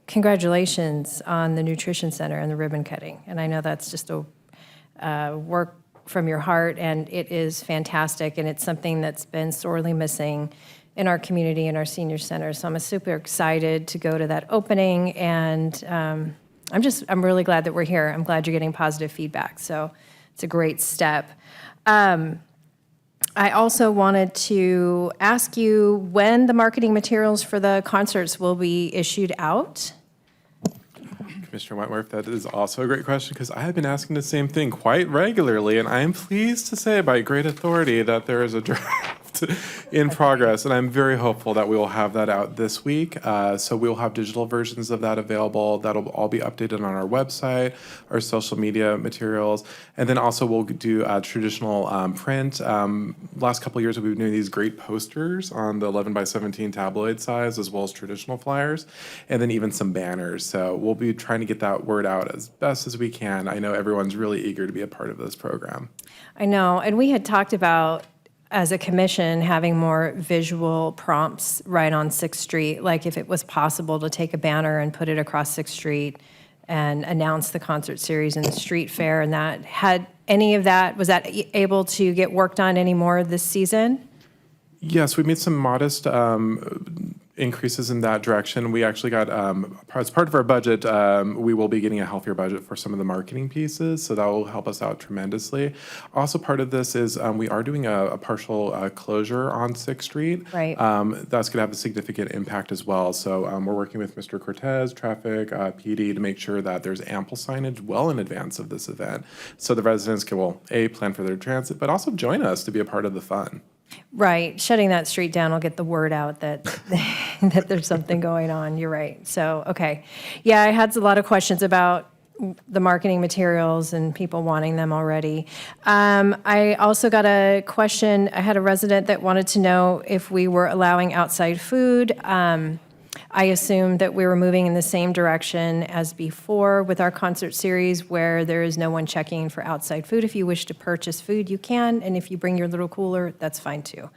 congratulations on the Nutrition Center and the ribbon cutting. And I know that's just a work from your heart, and it is fantastic, and it's something that's been sorely missing in our community and our senior center. So I'm super excited to go to that opening, and I'm really glad that we're here. I'm glad you're getting positive feedback. So it's a great step. I also wanted to ask you when the marketing materials for the concerts will be issued out. Commissioner Wentworth, that is also a great question because I have been asking the same thing quite regularly, and I am pleased to say by great authority that there is a draft in progress, and I'm very hopeful that we will have that out this week. So we will have digital versions of that available. That'll all be updated on our website, our social media materials, and then also we'll do traditional print. Last couple of years we've been doing these great posters on the 11 by 17 tabloid size, as well as traditional flyers, and then even some banners. So we'll be trying to get that word out as best as we can. I know everyone's really eager to be a part of this program. I know, and we had talked about, as a commission, having more visual prompts right on 6th Street, like if it was possible to take a banner and put it across 6th Street and announce the concert series and the street fair, and that had any of that, was that able to get worked on any more this season? Yes, we made some modest increases in that direction. We actually got, as part of our budget, we will be getting a healthier budget for some of the marketing pieces, so that will help us out tremendously. Also, part of this is we are doing a partial closure on 6th Street. Right. That's going to have a significant impact as well. So we're working with Mr. Cortez, Traffic, PD to make sure that there's ample signage well in advance of this event, so the residents can, well, A, plan for their transit, but also join us to be a part of the fun. Right, shutting that street down will get the word out that that there's something going on. You're right. So, okay. Yeah, I had a lot of questions about the marketing materials and people wanting them already. I also got a question. I had a resident that wanted to know if we were allowing outside food. I assumed that we were moving in the same direction as before with our concert series, where there is no one checking for outside food. If you wish to purchase food, you can, and if you bring your little cooler, that's fine too.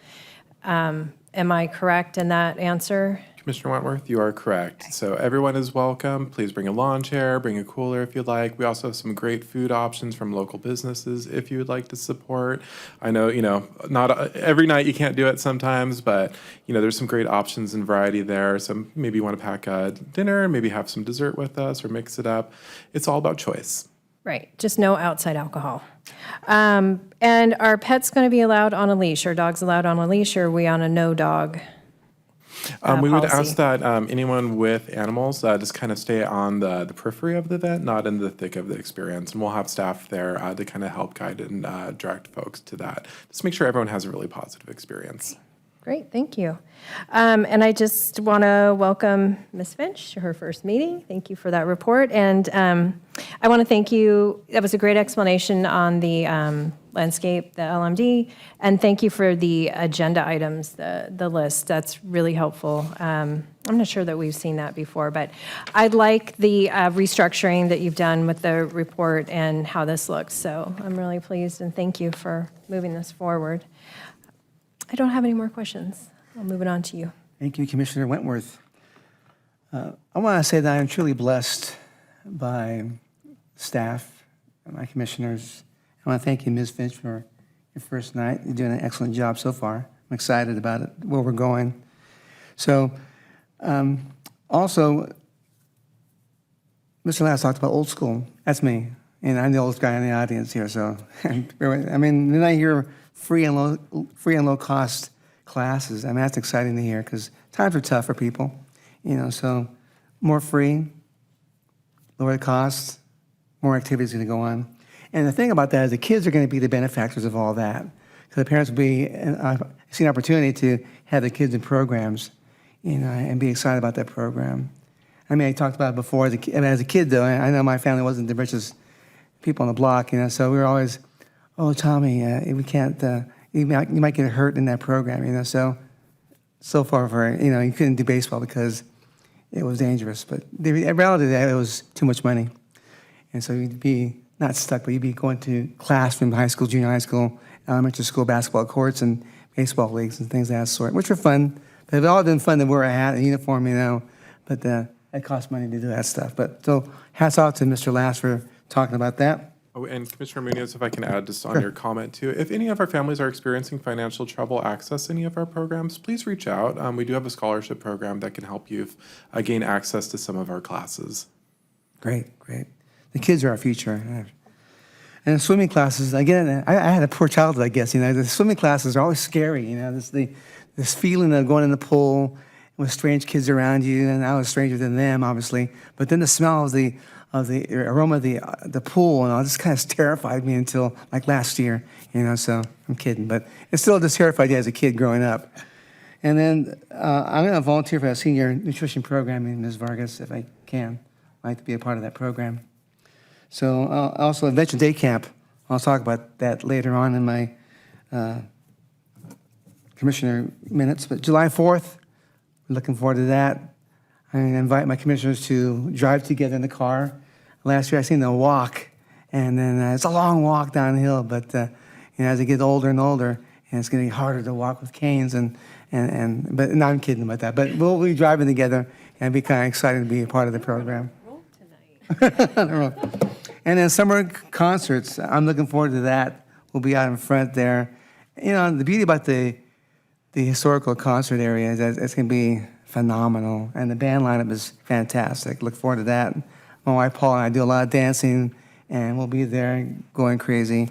Am I correct in that answer? Commissioner Wentworth, you are correct. So everyone is welcome. Please bring a lawn chair, bring a cooler if you'd like. We also have some great food options from local businesses if you would like to support. I know, not every night you can't do it sometimes, but, there's some great options and variety there. So maybe you want to pack a dinner, maybe have some dessert with us or mix it up. It's all about choice. Right, just no outside alcohol. And are pets going to be allowed on a leash? Are dogs allowed on a leash, or are we on a no dog? We would Policy. ask that anyone with animals just kind of stay on the periphery of the event, not in the thick of the experience. And we'll have staff there to kind of help guide and direct folks to that. Just make sure everyone has a really positive experience. Great, thank you. And I just want to welcome Ms. Finch to her first meeting. Thank you for that report. And I want to thank you. That was a great explanation on the landscape, the LMD. And thank you for the agenda items, the list. That's really helpful. I'm not sure that we've seen that before, but I like the restructuring that you've done with the report and how this looks. So I'm really pleased, and thank you for moving this forward. I don't have any more questions. I'll move it on to you. Thank you, Commissioner Wentworth. I want to say that I am truly blessed by staff, my commissioners. I want to thank you, Ms. Finch, for your first night. You're doing an excellent job so far. I'm excited about it, where we're going. So, also, Mr. Last talked about old school. That's me, and I'm the oldest guy in the audience here. So, then I hear free and low cost classes. That's exciting to hear because times are tough for people, so more free, lower the cost, more activities going to go on. And the thing about that is the kids are going to be the benefactors of all that. Because the parents will see an opportunity to have the kids in programs, and be excited about that program. I talked about it before. As a kid, though, I know my family wasn't the richest people on the block, so we were always, oh, Tommy, we can't, you might get hurt in that program, so far for, you couldn't do baseball because it was dangerous. But the reality of that, it was too much money. And so you'd be not stuck, but you'd be going to classroom, high school, junior high school, elementary school basketball courts and baseball leagues and things of that sort, which were fun. They've all been fun to wear a hat and uniform, but it costs money to do that stuff. But so hats off to Mr. Last for talking about that. Oh, and Commissioner Munoz, if I can add just on your comment too, if any of our families are experiencing financial trouble access any of our programs, please reach out. We do have a scholarship program that can help you gain access to some of our classes. Great, great. The kids are our future. And swimming classes, again, I had a poor childhood, I guess. The swimming classes are always scary. This feeling of going in the pool with strange kids around you, and I was stranger than them, obviously. But then the smell of the aroma of the pool and all this kind of terrified me until like last year. So I'm kidding, but it still just terrified you as a kid growing up. And then I'm going to volunteer for a senior nutrition program in Ms. Vargas if I can. I'd like to be a part of that program. So also a veteran day camp. I'll talk about that later on in my commissioner minutes. But July 4th, looking forward to that. I invite my commissioners to drive together in the car. Last year I seen them walk, and then it's a long walk downhill. But as they get older and older, and it's getting harder to walk with canes. But no, I'm kidding about that. But we'll be driving together and be kind of excited to be a part of the program. And then summer concerts, I'm looking forward to that. We'll be out in front there. The beauty about the historical concert area is that it's going to be phenomenal, and the band lineup is fantastic. Look forward to that. My wife Paula and I do a lot of dancing, and we'll be there going crazy.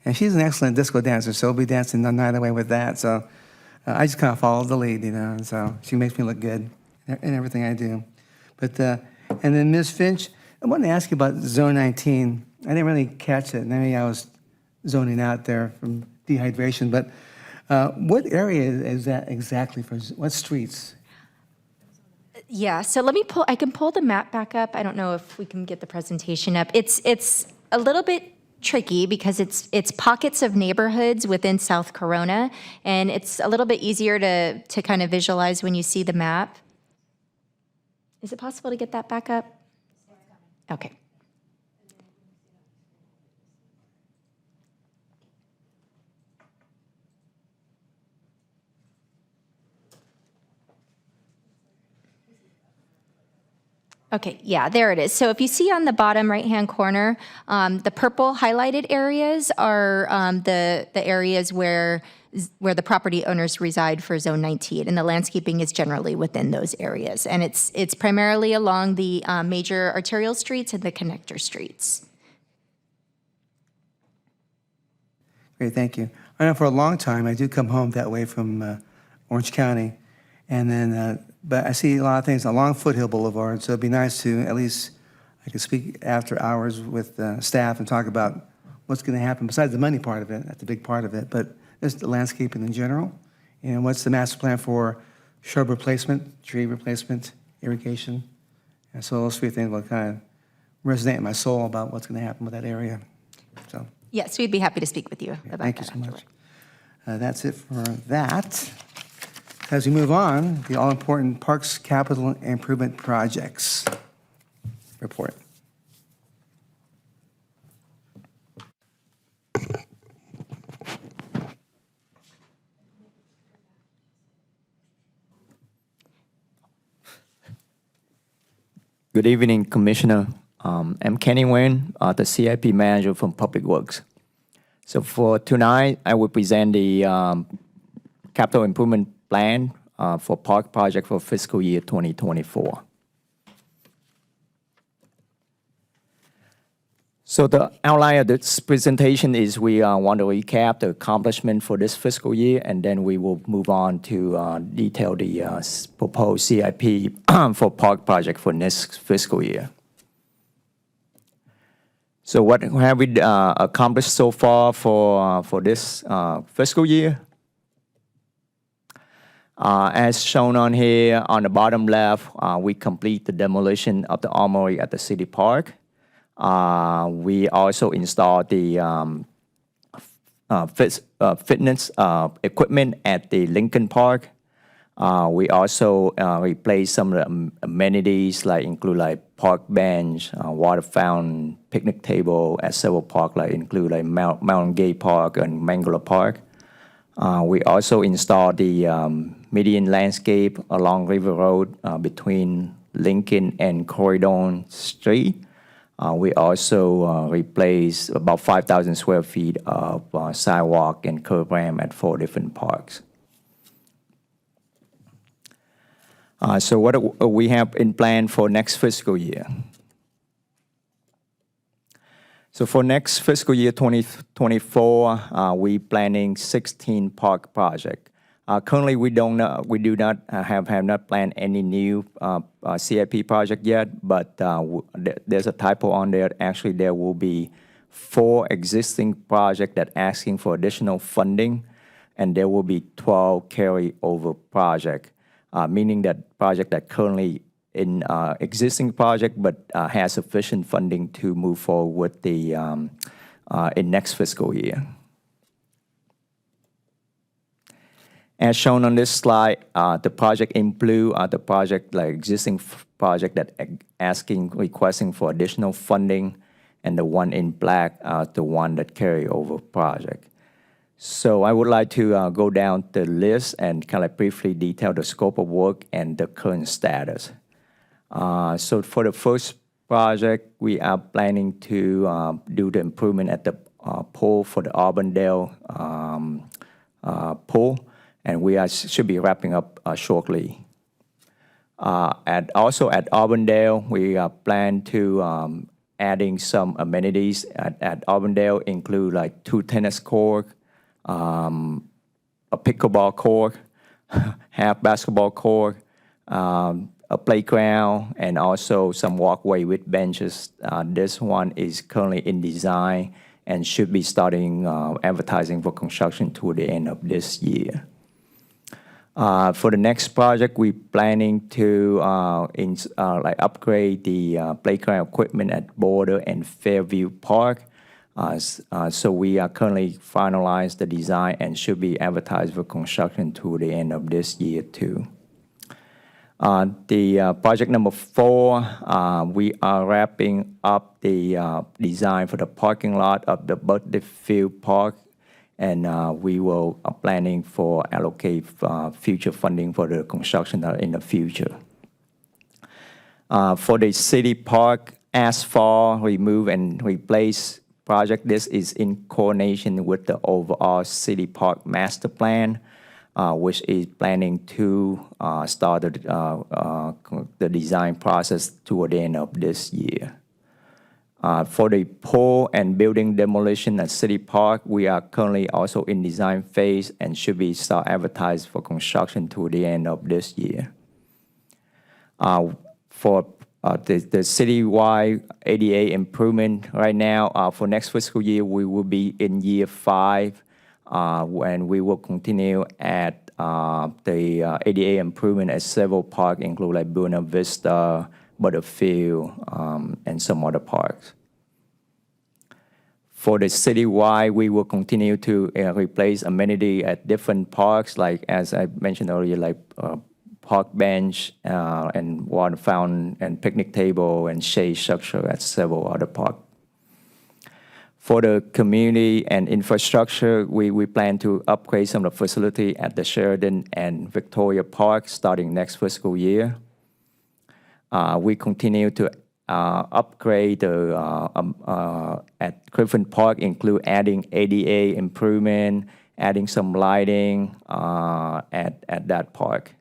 And she's an excellent disco dancer, so we'll be dancing the night away with that. So I just kind of follow the lead, and so she makes me look good in everything I do. But and then Ms. Finch, I wanted to ask you about Zone 19. I didn't really catch it. Maybe I was zoning out there from dehydration. But what area is that exactly for? What streets? Yeah, so I can pull the map back up. I don't know if we can get the presentation up. It's a little bit tricky because it's pockets of neighborhoods within South Corona, and it's a little bit easier to kind of visualize when you see the map. Is it possible to get that back up? Okay. Okay, yeah, there it is. So if you see on the bottom right-hand corner, the purple highlighted areas are the areas where the property owners reside for Zone 19, and the landscaping is generally within those areas. And it's primarily along the major arterial streets and the connector streets. Great, thank you. I know for a long time, I do come home that way from Orange County, and then, but I see a lot of things along Foothill Boulevard, so it'd be nice to, at least, I could speak after hours with staff and talk about what's going to happen, besides the money part of it, that's a big part of it, but just the landscaping in general, and what's the master plan for shrub replacement, tree replacement, irrigation, and so those three things will kind of resonate in my soul about what's going to happen with that area, so. Yes, we'd be happy to speak with you about Thank you that so much. afterward. That's it for that. As we move on, the all-important Parks Capital Improvement Projects report. Good evening, Commissioner. I'm Kenny Nguyen, the CIP Manager from Public Works. So for tonight, I will present the capital improvement plan for park project for fiscal year 2024. So the outline of this presentation is we want to recap the accomplishment for this fiscal year, and then we will move on to detail the proposed CIP for park project for next fiscal year. So what have we accomplished so far for this fiscal year? As shown on here, on the bottom left, we complete the demolition of the armory at the city park. We also installed the fitness equipment at the Lincoln Park. We also replace some of the amenities, like include like park bench, water fountain, picnic table at several parks, like include like Mountain Gate Park and Mangala Park. We also installed the median landscape along River Road between Lincoln and Corridon Street. We also replaced about 5,000 square feet of sidewalk and curb ramp at 4 different parks. So what do we have in plan for next fiscal year? So for next fiscal year 2024, we planning 16 park project. Currently, we do not have not planned any new CIP project yet, but there's a typo on there. Actually, there will be 4 existing projects that asking for additional funding, and there will be 12 carryover project, meaning that project that currently in existing project but has sufficient funding to move forward with the in next fiscal year. As shown on this slide, the project in blue are the project like existing project that requesting for additional funding, and the one in black are the one that carry over project. So I would like to go down the list and kind of briefly detail the scope of work and the current status. So for the first project, we are planning to do the improvement at the pool for the Auburndale pool, and we should be wrapping up shortly. Also at Auburndale, we plan to adding some amenities at Auburndale, include like 2 tennis courts, a pickleball court, half basketball court, a playground, and also some walkway with benches. This one is currently in design and should be starting advertising for construction toward the end of this year. For the next project, we're planning to upgrade the playground equipment at Border and Fairview Park. So we are currently finalized the design and should be advertised for construction toward the end of this year too. The project number 4, we are wrapping up the design for the parking lot of the Birthday Field Park, and we will planning for allocate future funding for the construction in the future. For the city park asphalt remove and replace project, this is in coordination with the overall city park master plan, which is planning to start the design process toward the end of this year. For the pole and building demolition at City Park, we are currently also in design phase and should be start advertised for construction toward the end of this year. For the citywide ADA improvement right now, for next fiscal year, we will be in year 5, when we will continue at the ADA improvement at several parks, including like Buena Vista, Butterfield, and some other parks. For the citywide, we will continue to replace amenity at different parks, like as I mentioned earlier, like park bench and water fountain and picnic table and shade structure at several other parks. For the community and infrastructure, we plan to upgrade some of the facility at the Sheridan and Victoria Park starting next fiscal year. We continue to upgrade at Griffin Park, include adding ADA improvement, adding some lighting at that park.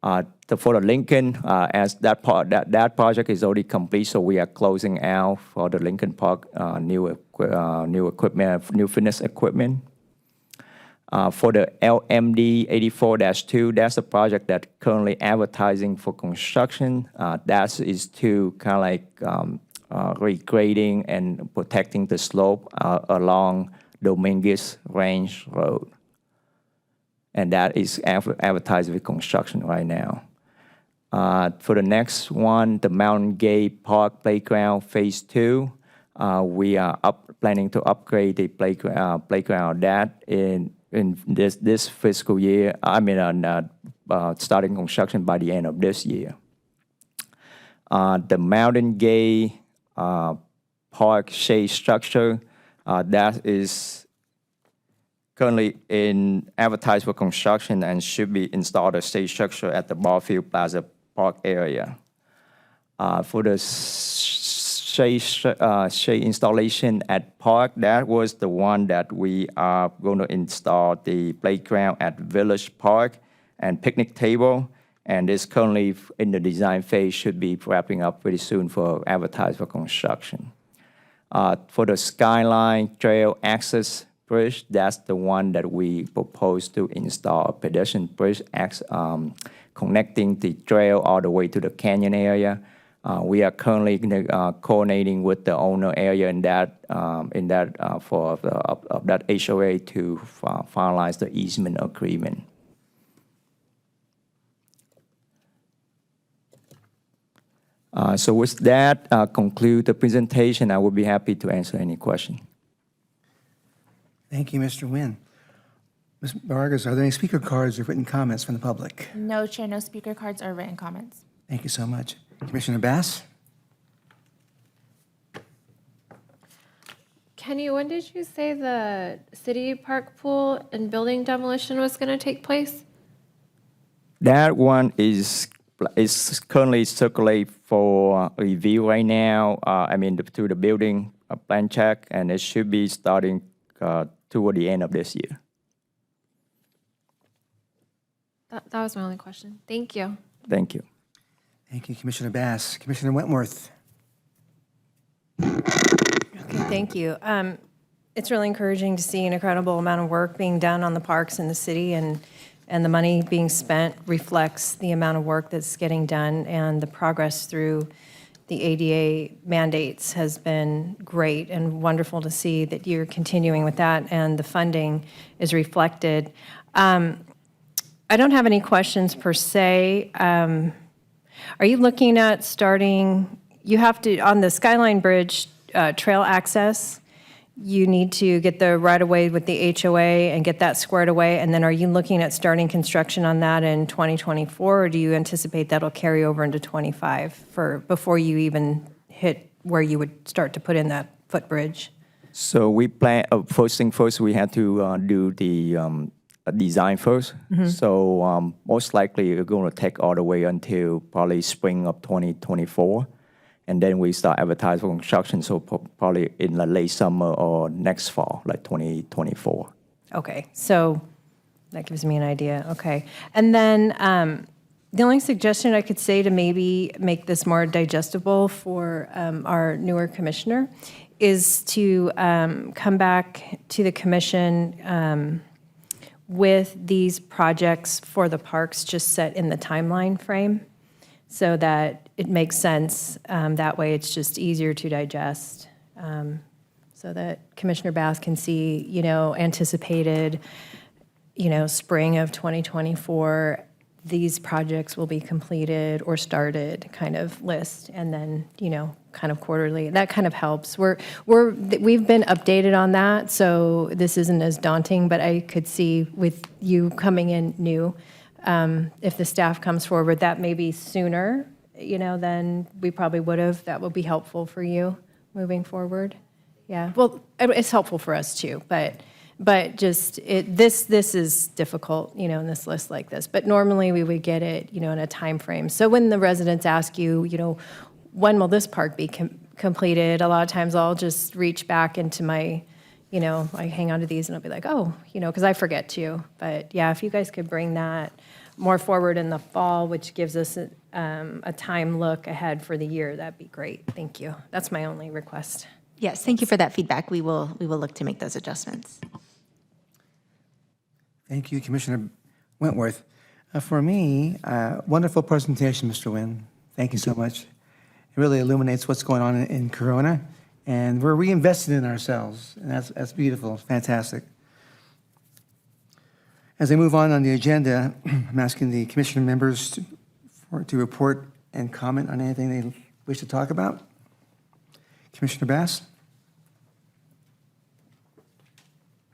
For the Lincoln, as that project is already complete, so we are closing out for the Lincoln Park new equipment, new fitness equipment. For the LMD 84-2, that's a project that currently advertising for construction. That is to kind of like regrading and protecting the slope along Dominguez Range Road. And that is advertised with construction right now. For the next one, the Mountain Gate Park Playground Phase 2, we are planning to upgrade the playground that in this fiscal year, starting construction by the end of this year. The Mountain Gate Park shade structure, that is currently advertised for construction and should be installed as shade structure at the Barfield Plaza Park area. For the shade installation at Park, that was the one that we are going to install the playground at Village Park and picnic table. And it's currently in the design phase, should be wrapping up pretty soon for advertised for construction. For the Skyline Trail Access Bridge, that's the one that we propose to install a pedestrian bridge connecting the trail all the way to the canyon area. We are currently coordinating with the owner area of that HOA to finalize the easement agreement. So with that, conclude the presentation. I will be happy to answer any question. Thank you, Mr. Nguyen. Ms. Vargas, are there any speaker cards or written comments from the public? No, Chair, no speaker cards or written comments. Thank you so much. Commissioner Bass? Kenny, when did you say the city park pool and building demolition was going to take place? That one is currently circulate for review right now. Through the building plan check, and it should be starting toward the end of this year. That was my only question. Thank you. Thank you. Thank you, Commissioner Bass. Commissioner Wentworth? Okay, thank you. It's really encouraging to see an incredible amount of work being done on the parks in the city, and the money being spent reflects the amount of work that's getting done, and the progress through the ADA mandates has been great and wonderful to see that you're continuing with that, and the funding is reflected. I don't have any questions per se. Are you looking at starting, you have to, on the Skyline Bridge trail access, you need to get the right-of-way with the HOA and get that squared away, and then are you looking at starting construction on that in 2024, or do you anticipate that'll carry over into 25 before you even hit where you would start to put in that footbridge? So we plan, first thing first, we had to do the design first. So most likely we're going to take all the way until probably spring of 2024. And then we start advertising for construction, so probably in the late summer or next fall, like 2024. Okay, so that gives me an idea, okay. And then the only suggestion I could say to maybe make this more digestible for our newer commissioner is to come back to the commission with these projects for the parks just set in the timeline frame so that it makes sense. That way it's just easier to digest so that Commissioner Bass can see, anticipated, spring of 2024, these projects will be completed or started kind of list, and then, kind of quarterly. That kind of helps. We've been updated on that, so this isn't as daunting, but I could see with you coming in new, if the staff comes forward, that may be sooner, than we probably would have. That will be helpful for you moving forward. Yeah, well, it's helpful for us too, but just this is difficult, in this list like this. But normally we would get it, in a time frame. So when the residents ask you, when will this park be completed? A lot of times I'll just reach back into my, I hang on to these and I'll be like, oh, because I forget to. But yeah, if you guys could bring that more forward in the fall, which gives us a time look ahead for the year, that'd be great. Thank you. That's my only request. Yes, thank you for that feedback. We will look to make those adjustments. Thank you, Commissioner Wentworth. For me, wonderful presentation, Mr. Nguyen. Thank you so much. It really illuminates what's going on in Corona, and we're reinvesting in ourselves, and that's beautiful, fantastic. As I move on the agenda, I'm asking the commission members to report and comment on anything they wish to talk about. Commissioner Bass?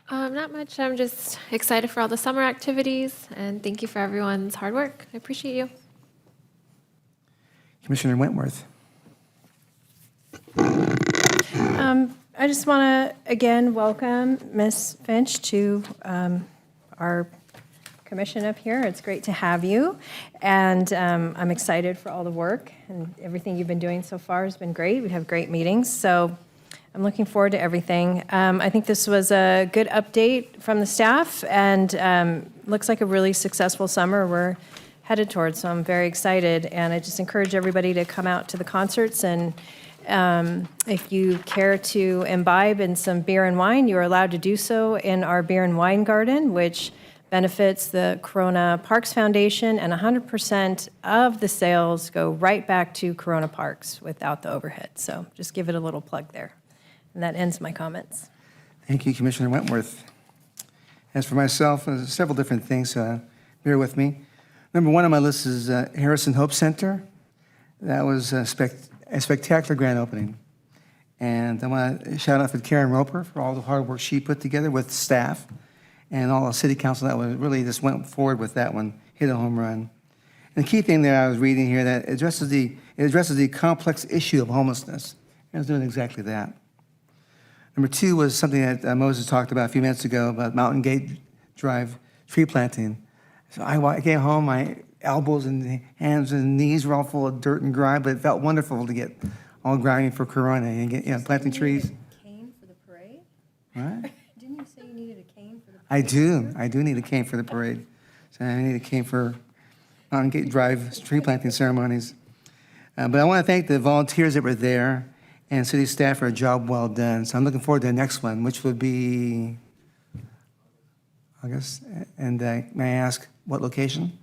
Not much. I'm just excited for all the summer activities, and thank you for everyone's hard work. I appreciate you. Commissioner Wentworth. I just want to, again, welcome Ms. Finch to our commission up here. It's great to have you. And I'm excited for all the work, and everything you've been doing so far has been great. We have great meetings, so I'm looking forward to everything. I think this was a good update from the staff, and looks like a really successful summer we're headed towards, so I'm very excited. And I just encourage everybody to come out to the concerts, and if you care to imbibe in some beer and wine, you are allowed to do so in our beer and wine garden, which benefits the Corona Parks Foundation, and 100% of the sales go right back to Corona Parks without the overhead. So just give it a little plug there. And that ends my comments. Thank you, Commissioner Wentworth. As for myself, there's several different things, so bear with me. Number one on my list is Harrison Hope Center. That was a spectacular grand opening. And I want to shout out to Karen Roper for all the hard work she put together with staff and all the city council that was really just went forward with that one, hit a home run. And the key thing there I was reading here, that it addresses the complex issue of homelessness. And it was doing exactly that. Number two was something that Moses talked about a few minutes ago about Mountain Gate Drive tree planting. So I came home, my elbows and hands and knees were all full of dirt and grime, but it felt wonderful to get all grimy for Corona and get, planting trees. A cane for the parade? What? Didn't you say you needed a cane for the I do need a cane for the parade. So I need a cane for Mountain Gate Drive tree planting ceremonies. But I want to thank the volunteers that were there and city staff for a job well done. So I'm looking forward to the next one, which would be August. And may I ask what location?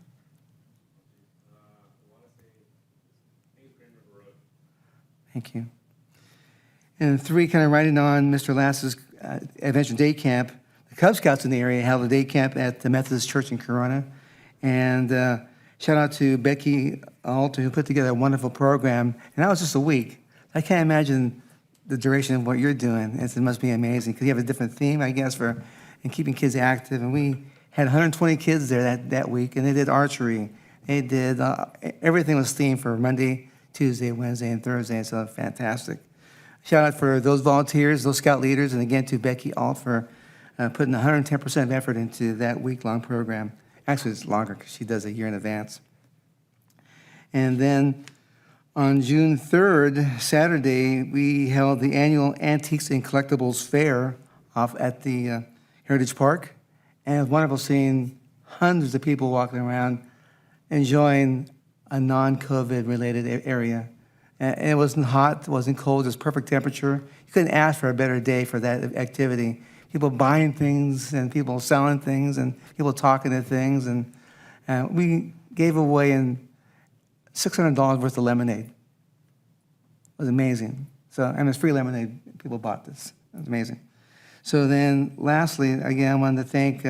Thank you. And three, kind of riding on Mr. Lass's Adventure Day Camp, the Cub Scouts in the area held a day camp at the Methodist Church in Corona. And shout out to Becky Alter, who put together a wonderful program. And that was just a week. I can't imagine the duration of what you're doing. It must be amazing, because you have a different theme, I guess, for and keeping kids active. And we had 120 kids there that week, and they did archery. They did, everything was themed for Monday, Tuesday, Wednesday, and Thursday, so fantastic. Shout out for those volunteers, those scout leaders, and again to Becky Alt for putting 110% of effort into that week-long program. Actually, it's longer because she does a year in advance. And then on June 3rd, Saturday, we held the annual Antiques and Collectibles Fair off at the Heritage Park. And it was wonderful seeing hundreds of people walking around enjoying a non-COVID related area. And it wasn't hot, it wasn't cold, it was perfect temperature. You couldn't ask for a better day for that activity. People buying things and people selling things and people talking to things. And we gave away $600 worth of lemonade. It was amazing. So, and it's free lemonade. People bought this. It was amazing. So then, lastly, again, I wanted to thank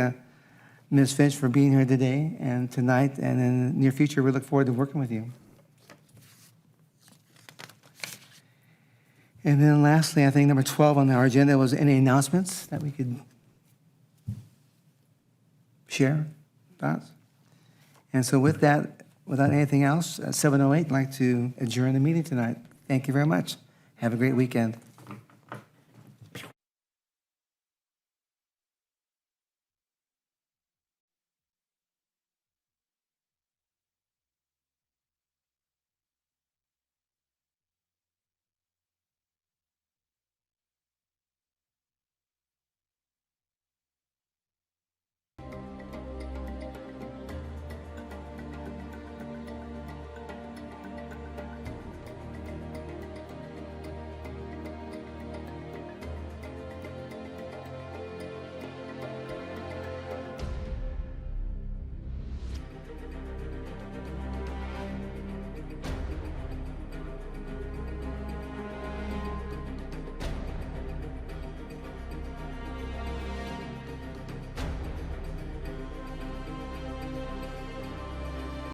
Ms. Finch for being here today and tonight, and in the near future, we look forward to working with you. And then lastly, I think number 12 on our agenda was any announcements that we could share, thoughts? And so with that, without anything else, at 7:08, I'd like to adjourn the meeting tonight. Thank you very much. Have a great weekend.